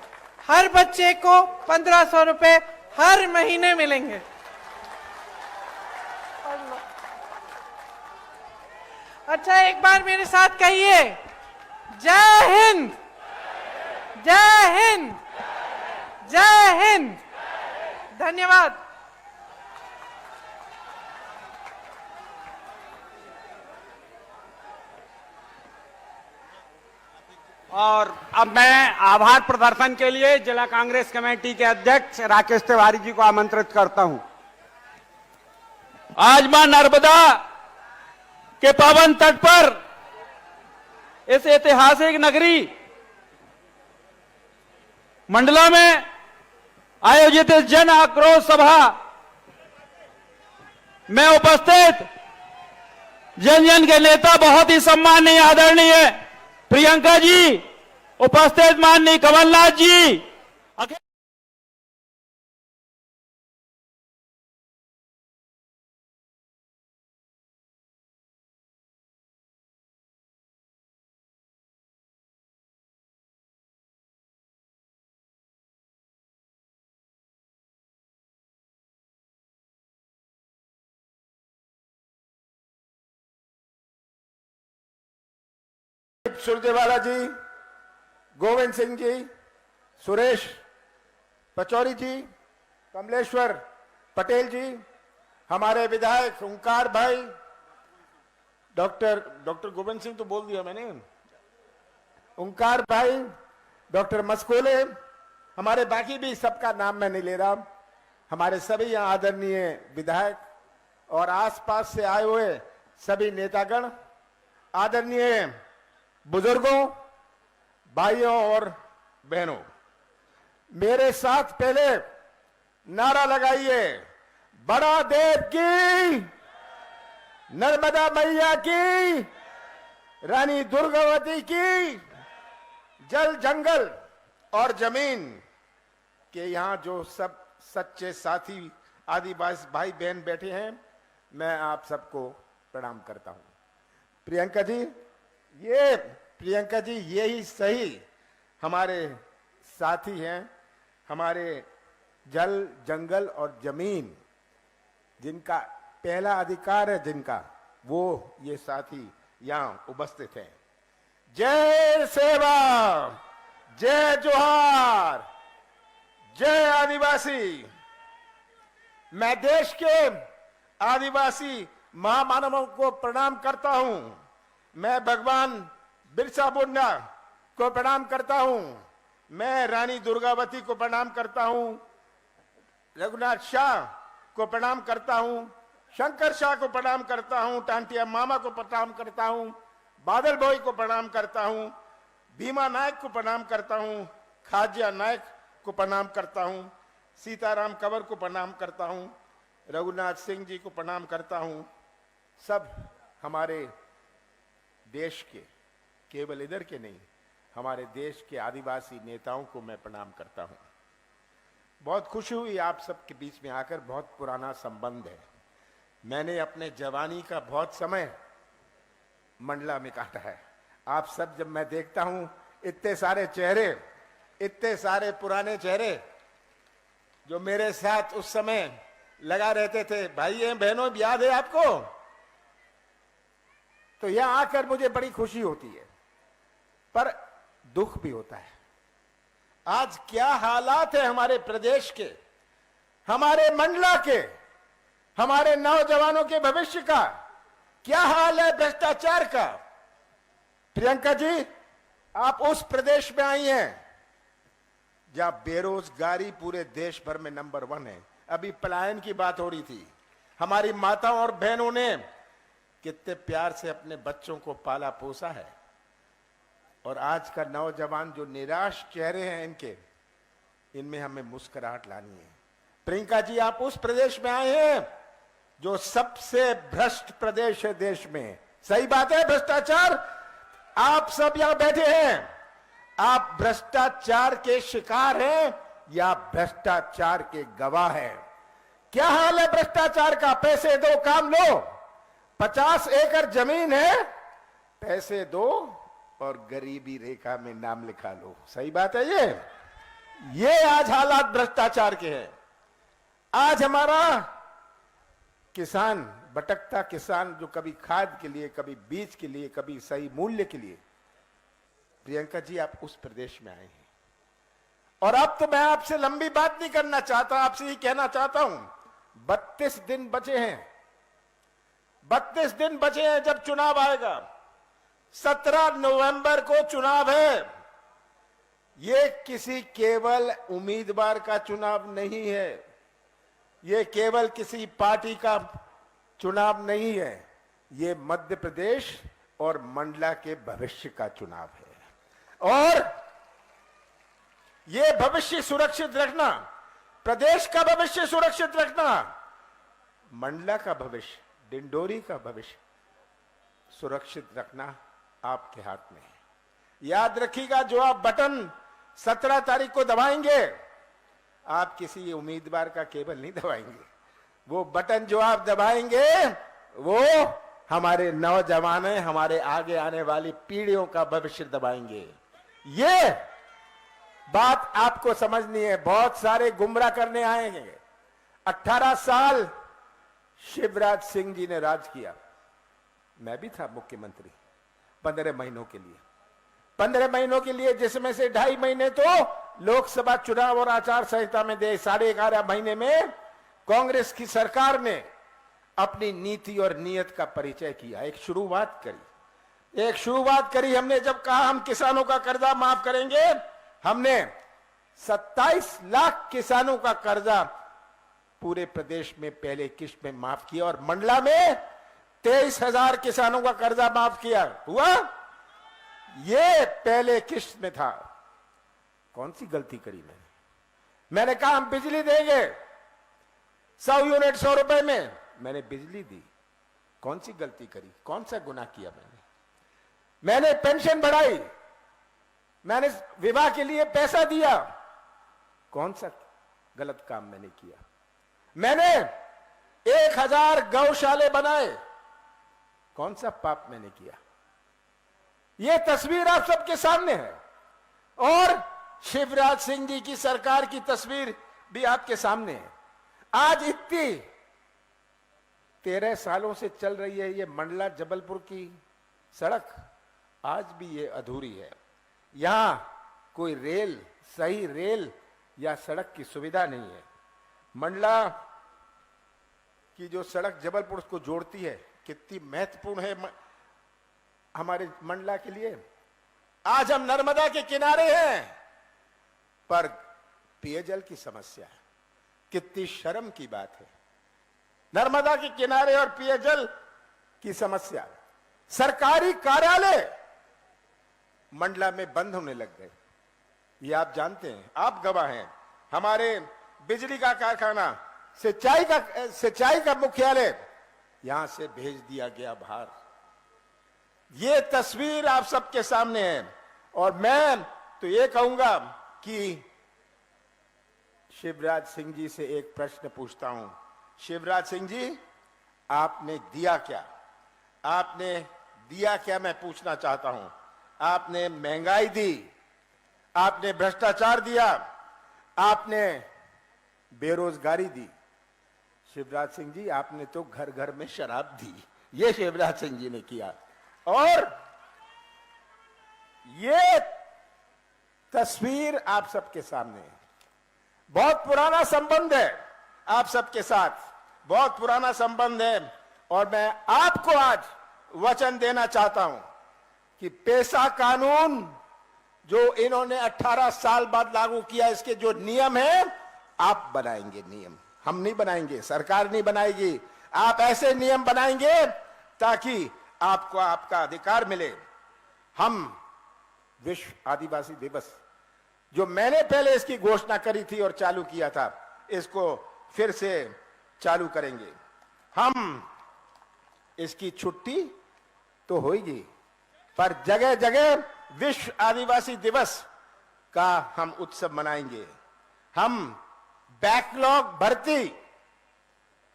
हर बच्चे को 1500 रुपए हर महीने मिलेंगे। अच्छा, एक बार मेरे साथ कहिए, जय हिंद, जय हिंद, जय हिंद। धन्यवाद। और अब मैं आभार प्रदर्शन के लिए जिला कांग्रेस कमेटी के अध्यक्ष राकेश तिवारी जी को आमंत्रित करता हूं। आज मां नर्मदा के पावन तट पर इस ऐतिहासिक नगरी मंडला में आयोजित इस जन आक्रोश सभा में उपस्थित जन जन के नेता, बहुत ही सम्माननीय आदरणीय प्रियंका जी, उपस्थित माननीय कमलनाथ जी, सुरजेवाला जी, गोविंद सिंह जी, सुरेश पचौरी जी, कमलेश्वर पटेल जी, हमारे विधायक ओंकार भाई, डॉक्टर गोविंद सिंह तो बोल दिया मैंने, ओंकार भाई, डॉक्टर मस्कोले, हमारे बाकी भी सबका नाम मैं नहीं ले रहा, हमारे सभी यहाँ आदरणीय विधायक और आसपास से आए हुए सभी नेतागण, आदरणीय बुजुर्गों, भाइयों और बहनों, मेरे साथ पहले नारा लगाइए, बड़ा देव की, नर्मदा मैया की, रानी दुर्गावती की, जल जंगल और जमीन के यहाँ जो सब सच्चे साथी आदिवासी भाई बहन बैठे हैं, मैं आप सबको प्रणाम करता हूं। प्रियंका जी, यही सही हमारे साथी हैं, हमारे जल, जंगल और जमीन जिनका पहला अधिकार है, जिनका, वो ये साथी यहां उपस्थित हैं। जय सेवा, जय जोहार, जय आदिवासी। मैं देश के आदिवासी महामानवों को प्रणाम करता हूं। मैं भगवान बिरसा मुंडा को प्रणाम करता हूं। मैं रानी दुर्गावती को प्रणाम करता हूं। रघुनाथ शाह को प्रणाम करता हूं। शंकर शाह को प्रणाम करता हूं। टांटिया मामा को प्रणाम करता हूं। बादल भाई को प्रणाम करता हूं। भीमा नायक को प्रणाम करता हूं। खाजिया नायक को प्रणाम करता हूं। सीताराम कंवर को प्रणाम करता हूं। रघुनाथ सिंह जी को प्रणाम करता हूं। सब हमारे देश के, केवल इधर के नहीं, हमारे देश के आदिवासी नेताओं को मैं प्रणाम करता हूं। बहुत खुशी हुई आप सबके बीच में आकर। बहुत पुराना संबंध है। मैंने अपने जवानी का बहुत समय मंडला में काटा है। आप सब, जब मैं देखता हूं इतने सारे चेहरे, इतने सारे पुराने चेहरे जो मेरे साथ उस समय लगा रहते थे, भाई बहनों, याद है आपको? तो यहां आकर मुझे बड़ी खुशी होती है, पर दुख भी होता है। आज क्या हालात है हमारे प्रदेश के, हमारे मंडला के, हमारे नौजवानों के भविष्य का क्या हाल है भ्रष्टाचार का। प्रियंका जी, आप उस प्रदेश में आई हैं जहां बेरोजगारी पूरे देश भर में नंबर 1 है। अभी पलायन की बात हो रही थी। हमारी माताओं और बहनों ने कितने प्यार से अपने बच्चों को पाला पोसा है, और आज का नौजवान जो निराश चेहरे हैं इनके, इनमें हमें मुस्कुराहट लानी है। प्रियंका जी, आप उस प्रदेश में आए हैं जो सबसे भ्रष्ट प्रदेश है देश में। सही बात है, भ्रष्टाचार। आप सब यहां बैठे हैं, आप भ्रष्टाचार के शिकार हैं या भ्रष्टाचार के गवाह हैं? क्या हाल है भ्रष्टाचार का? पैसे दो, काम लो। 50 एकड़ जमीन है, पैसे दो और गरीबी रेखा में नाम लिखा लो। सही बात है ये आज हालात भ्रष्टाचार के हैं। आज हमारा किसान, भटकता किसान, जो कभी खाद के लिए, कभी बीज के लिए, कभी सही मूल्य के लिए, प्रियंका जी आप उस प्रदेश में आए हैं। और अब तो मैं आपसे लंबी बात नहीं करना चाहता, आपसे ही कहना चाहता हूं, 32 दिन बचे हैं। 32 दिन बचे हैं जब चुनाव आएगा। 17 नवंबर को चुनाव है। ये किसी केवल उम्मीदवार का चुनाव नहीं है, ये केवल किसी पार्टी का चुनाव नहीं है, ये मध्य प्रदेश और मंडला के भविष्य का चुनाव है। और ये भविष्य सुरक्षित रखना, प्रदेश का भविष्य सुरक्षित रखना, मंडला का भविष्य, डिंडोरी का भविष्य सुरक्षित रखना आपके हाथ में है। याद रखिएगा, जो आप बटन 17 तारीख को दबाएंगे, आप किसी उम्मीदवार का केवल नहीं दबाएंगे। वो बटन जो आप दबाएंगे वो हमारे नौजवान, हमारे आगे आने वाली पीढ़ियों का भविष्य दबाएंगे। ये बात आपको समझनी है। बहुत सारे गुमराह करने आएंगे। 18 साल शिवराज सिंह जी ने राज किया, मैं भी था मुख्यमंत्री 15 महीनों के लिए। 15 महीनों के लिए, जिसमें से 2.5 महीने तो लोकसभा चुनाव और आचार संहिता में दे। 11.5 महीने में कांग्रेस की सरकार ने अपनी नीति और नीयत का परिचय किया। एक शुरुआत करी हमने। जब कहा हम किसानों का कर्जा माफ करेंगे, हमने 27 लाख किसानों का कर्जा पूरे प्रदेश में पहले किश्त में माफ किया, और मंडला में 23,000 किसानों का कर्जा माफ किया। हुआ ये पहले किश्त में था। कौन सी गलती करी मैंने कहा हम बिजली देंगे 100 यूनिट 100 रुपए में, मैंने बिजली दी। कौन सी गलती करी, कौन सा गुनाह किया मैंने पेंशन बढ़ाई, मैंने विवाह के लिए पैसा दिया, कौन सा गलत काम मैंने किया? मैंने 1000 गौशाले बनाए, कौन सा पाप मैंने किया? ये तस्वीर आप सबके सामने है। और शिवराज सिंह जी की सरकार की तस्वीर भी आपके सामने है। आज इतनी 13 सालों से चल रही है ये मंडला जबलपुर की सड़क, आज भी ये अधूरी है। यहां कोई रेल, सही रेल या सड़क की सुविधा नहीं है। मंडला की जो सड़क जबलपुर को जोड़ती है कितनी महत्वपूर्ण है हमारे मंडला के लिए। आज हम नर्मदा के किनारे हैं, पर पेयजल की समस्या है। कितनी शर्म की बात है, नर्मदा के किनारे और पेयजल की समस्या। सरकारी कार्यालय मंडला में बंद होने लग गए, ये आप जानते हैं, आप गवाह हैं। हमारे बिजली का कारखाना, सिंचाई का मुख्यालय यहां से भेज दिया गया बाहर। ये तस्वीर आप सबके सामने है। और मैं तो ये कहूंगा कि शिवराज सिंह जी से एक प्रश्न पूछता हूं। शिवराज सिंह जी, आपने दिया क्या? आपने दिया क्या, मैं पूछना चाहता हूं। आपने महंगाई दी, आपने भ्रष्टाचार दिया, आपने बेरोजगारी दी। शिवराज सिंह जी, आपने तो घर घर में शराब दी, ये शिवराज सिंह जी ने किया। और ये तस्वीर आप सबके सामने है। बहुत पुराना संबंध है आप सबके साथ, बहुत पुराना संबंध है। और मैं आपको आज वचन देना चाहता हूं कि पेशा कानून जो इन्होंने 18 साल बाद लागू किया, इसके जो नियम है आप बनाएंगे। नियम हम नहीं बनाएंगे, सरकार नहीं बनाएगी। आप ऐसे नियम बनाएंगे ताकि आपको आपका अधिकार मिले। हम विश्व आदिवासी दिवस, जो मैंने पहले इसकी घोषणा करी थी और चालू किया था, इसको फिर से चालू करेंगे। हम इसकी छुट्टी तो होगी, पर जगह जगह विश्व आदिवासी दिवस का हम उत्सव मनाएंगे। हम बैकलॉग भर्ती,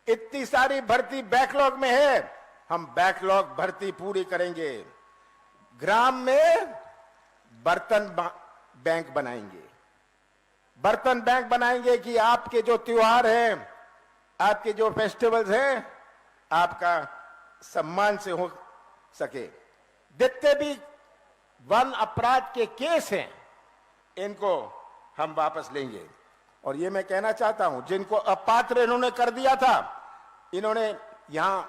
इतनी सारी भर्ती बैकलॉग में है, हम बैकलॉग भर्ती पूरी करेंगे। ग्राम में बर्तन बैंक बनाएंगे, बर्तन बैंक बनाएंगे कि आपके जो त्योहार हैं, आपके जो फेस्टिवल्स हैं, आपका सम्मान से हो सके। जितने भी वन अपराध के केस हैं, इनको हम वापस लेंगे। और ये मैं कहना चाहता हूं, जिनको अपात्र इन्होंने कर दिया था, इन्होंने यहां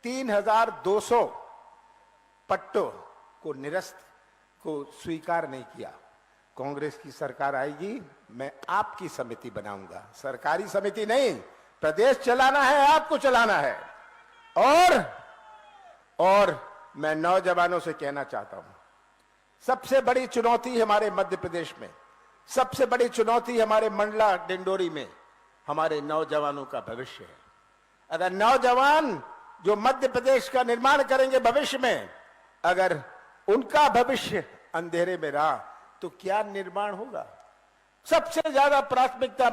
3200 पट्टों को निरस्त को स्वीकार नहीं किया। कांग्रेस की सरकार आएगी, मैं आपकी समिति बनाऊंगा, सरकारी समिति नहीं। प्रदेश चलाना है, आपको चलाना है। और मैं नौजवानों से कहना चाहता हूं, सबसे बड़ी चुनौती हमारे मध्य प्रदेश में, सबसे बड़ी चुनौती हमारे मंडला डिंडोरी में हमारे नौजवानों का भविष्य है। अगर नौजवान जो मध्य प्रदेश का निर्माण करेंगे भविष्य में, अगर उनका भविष्य अंधेरे में रहा तो क्या निर्माण होगा? सबसे ज्यादा प्राथमिकता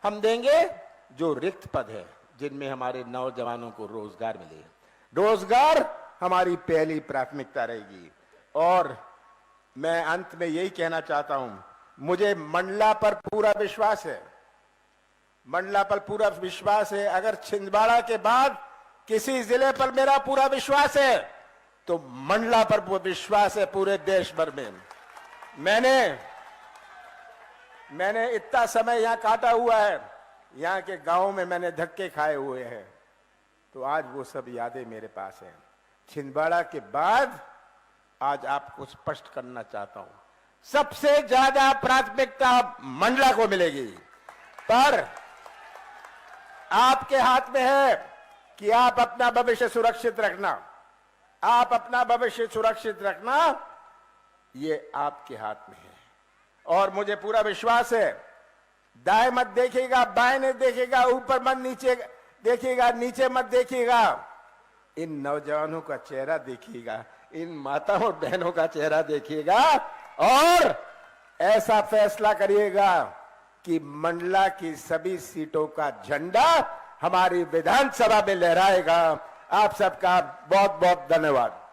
हम देंगे जो रिक्त पद है, जिनमें हमारे नौजवानों को रोजगार मिले। रोजगार हमारी पहली प्राथमिकता रहेगी। और मैं अंत में यही कहना चाहता हूं, मुझे मंडला पर पूरा विश्वास है, मंडला पर पूरा विश्वास है। अगर छिंदवाड़ा के बाद किसी जिले पर मेरा पूरा विश्वास है, तो मंडला पर विश्वास है पूरे देश भर में। मैंने इतना समय यहां काटा हुआ है, यहां के गांवों में मैंने धक्के खाए हुए हैं, तो आज वो सब यादें मेरे पास हैं। छिंदवाड़ा के बाद आज आपको स्पष्ट करना चाहता हूं, सबसे ज्यादा प्राथमिकता मंडला को मिलेगी। पर आपके हाथ में है कि आप अपना भविष्य सुरक्षित रखना, आप अपना भविष्य सुरक्षित रखना, ये आपके हाथ में है। और मुझे पूरा विश्वास है, दाएं मत देखिएगा, बाएं नहीं देखिएगा, ऊपर मत नीचे देखिएगा, नीचे मत देखिएगा, इन नौजवानों का चेहरा देखिएगा, इन माताओं और बहनों का चेहरा देखिएगा और ऐसा फैसला करिएगा कि मंडला की सभी सीटों का झंडा हमारी विधानसभा में लहराएगा। आप सबका बहुत बहुत धन्यवाद।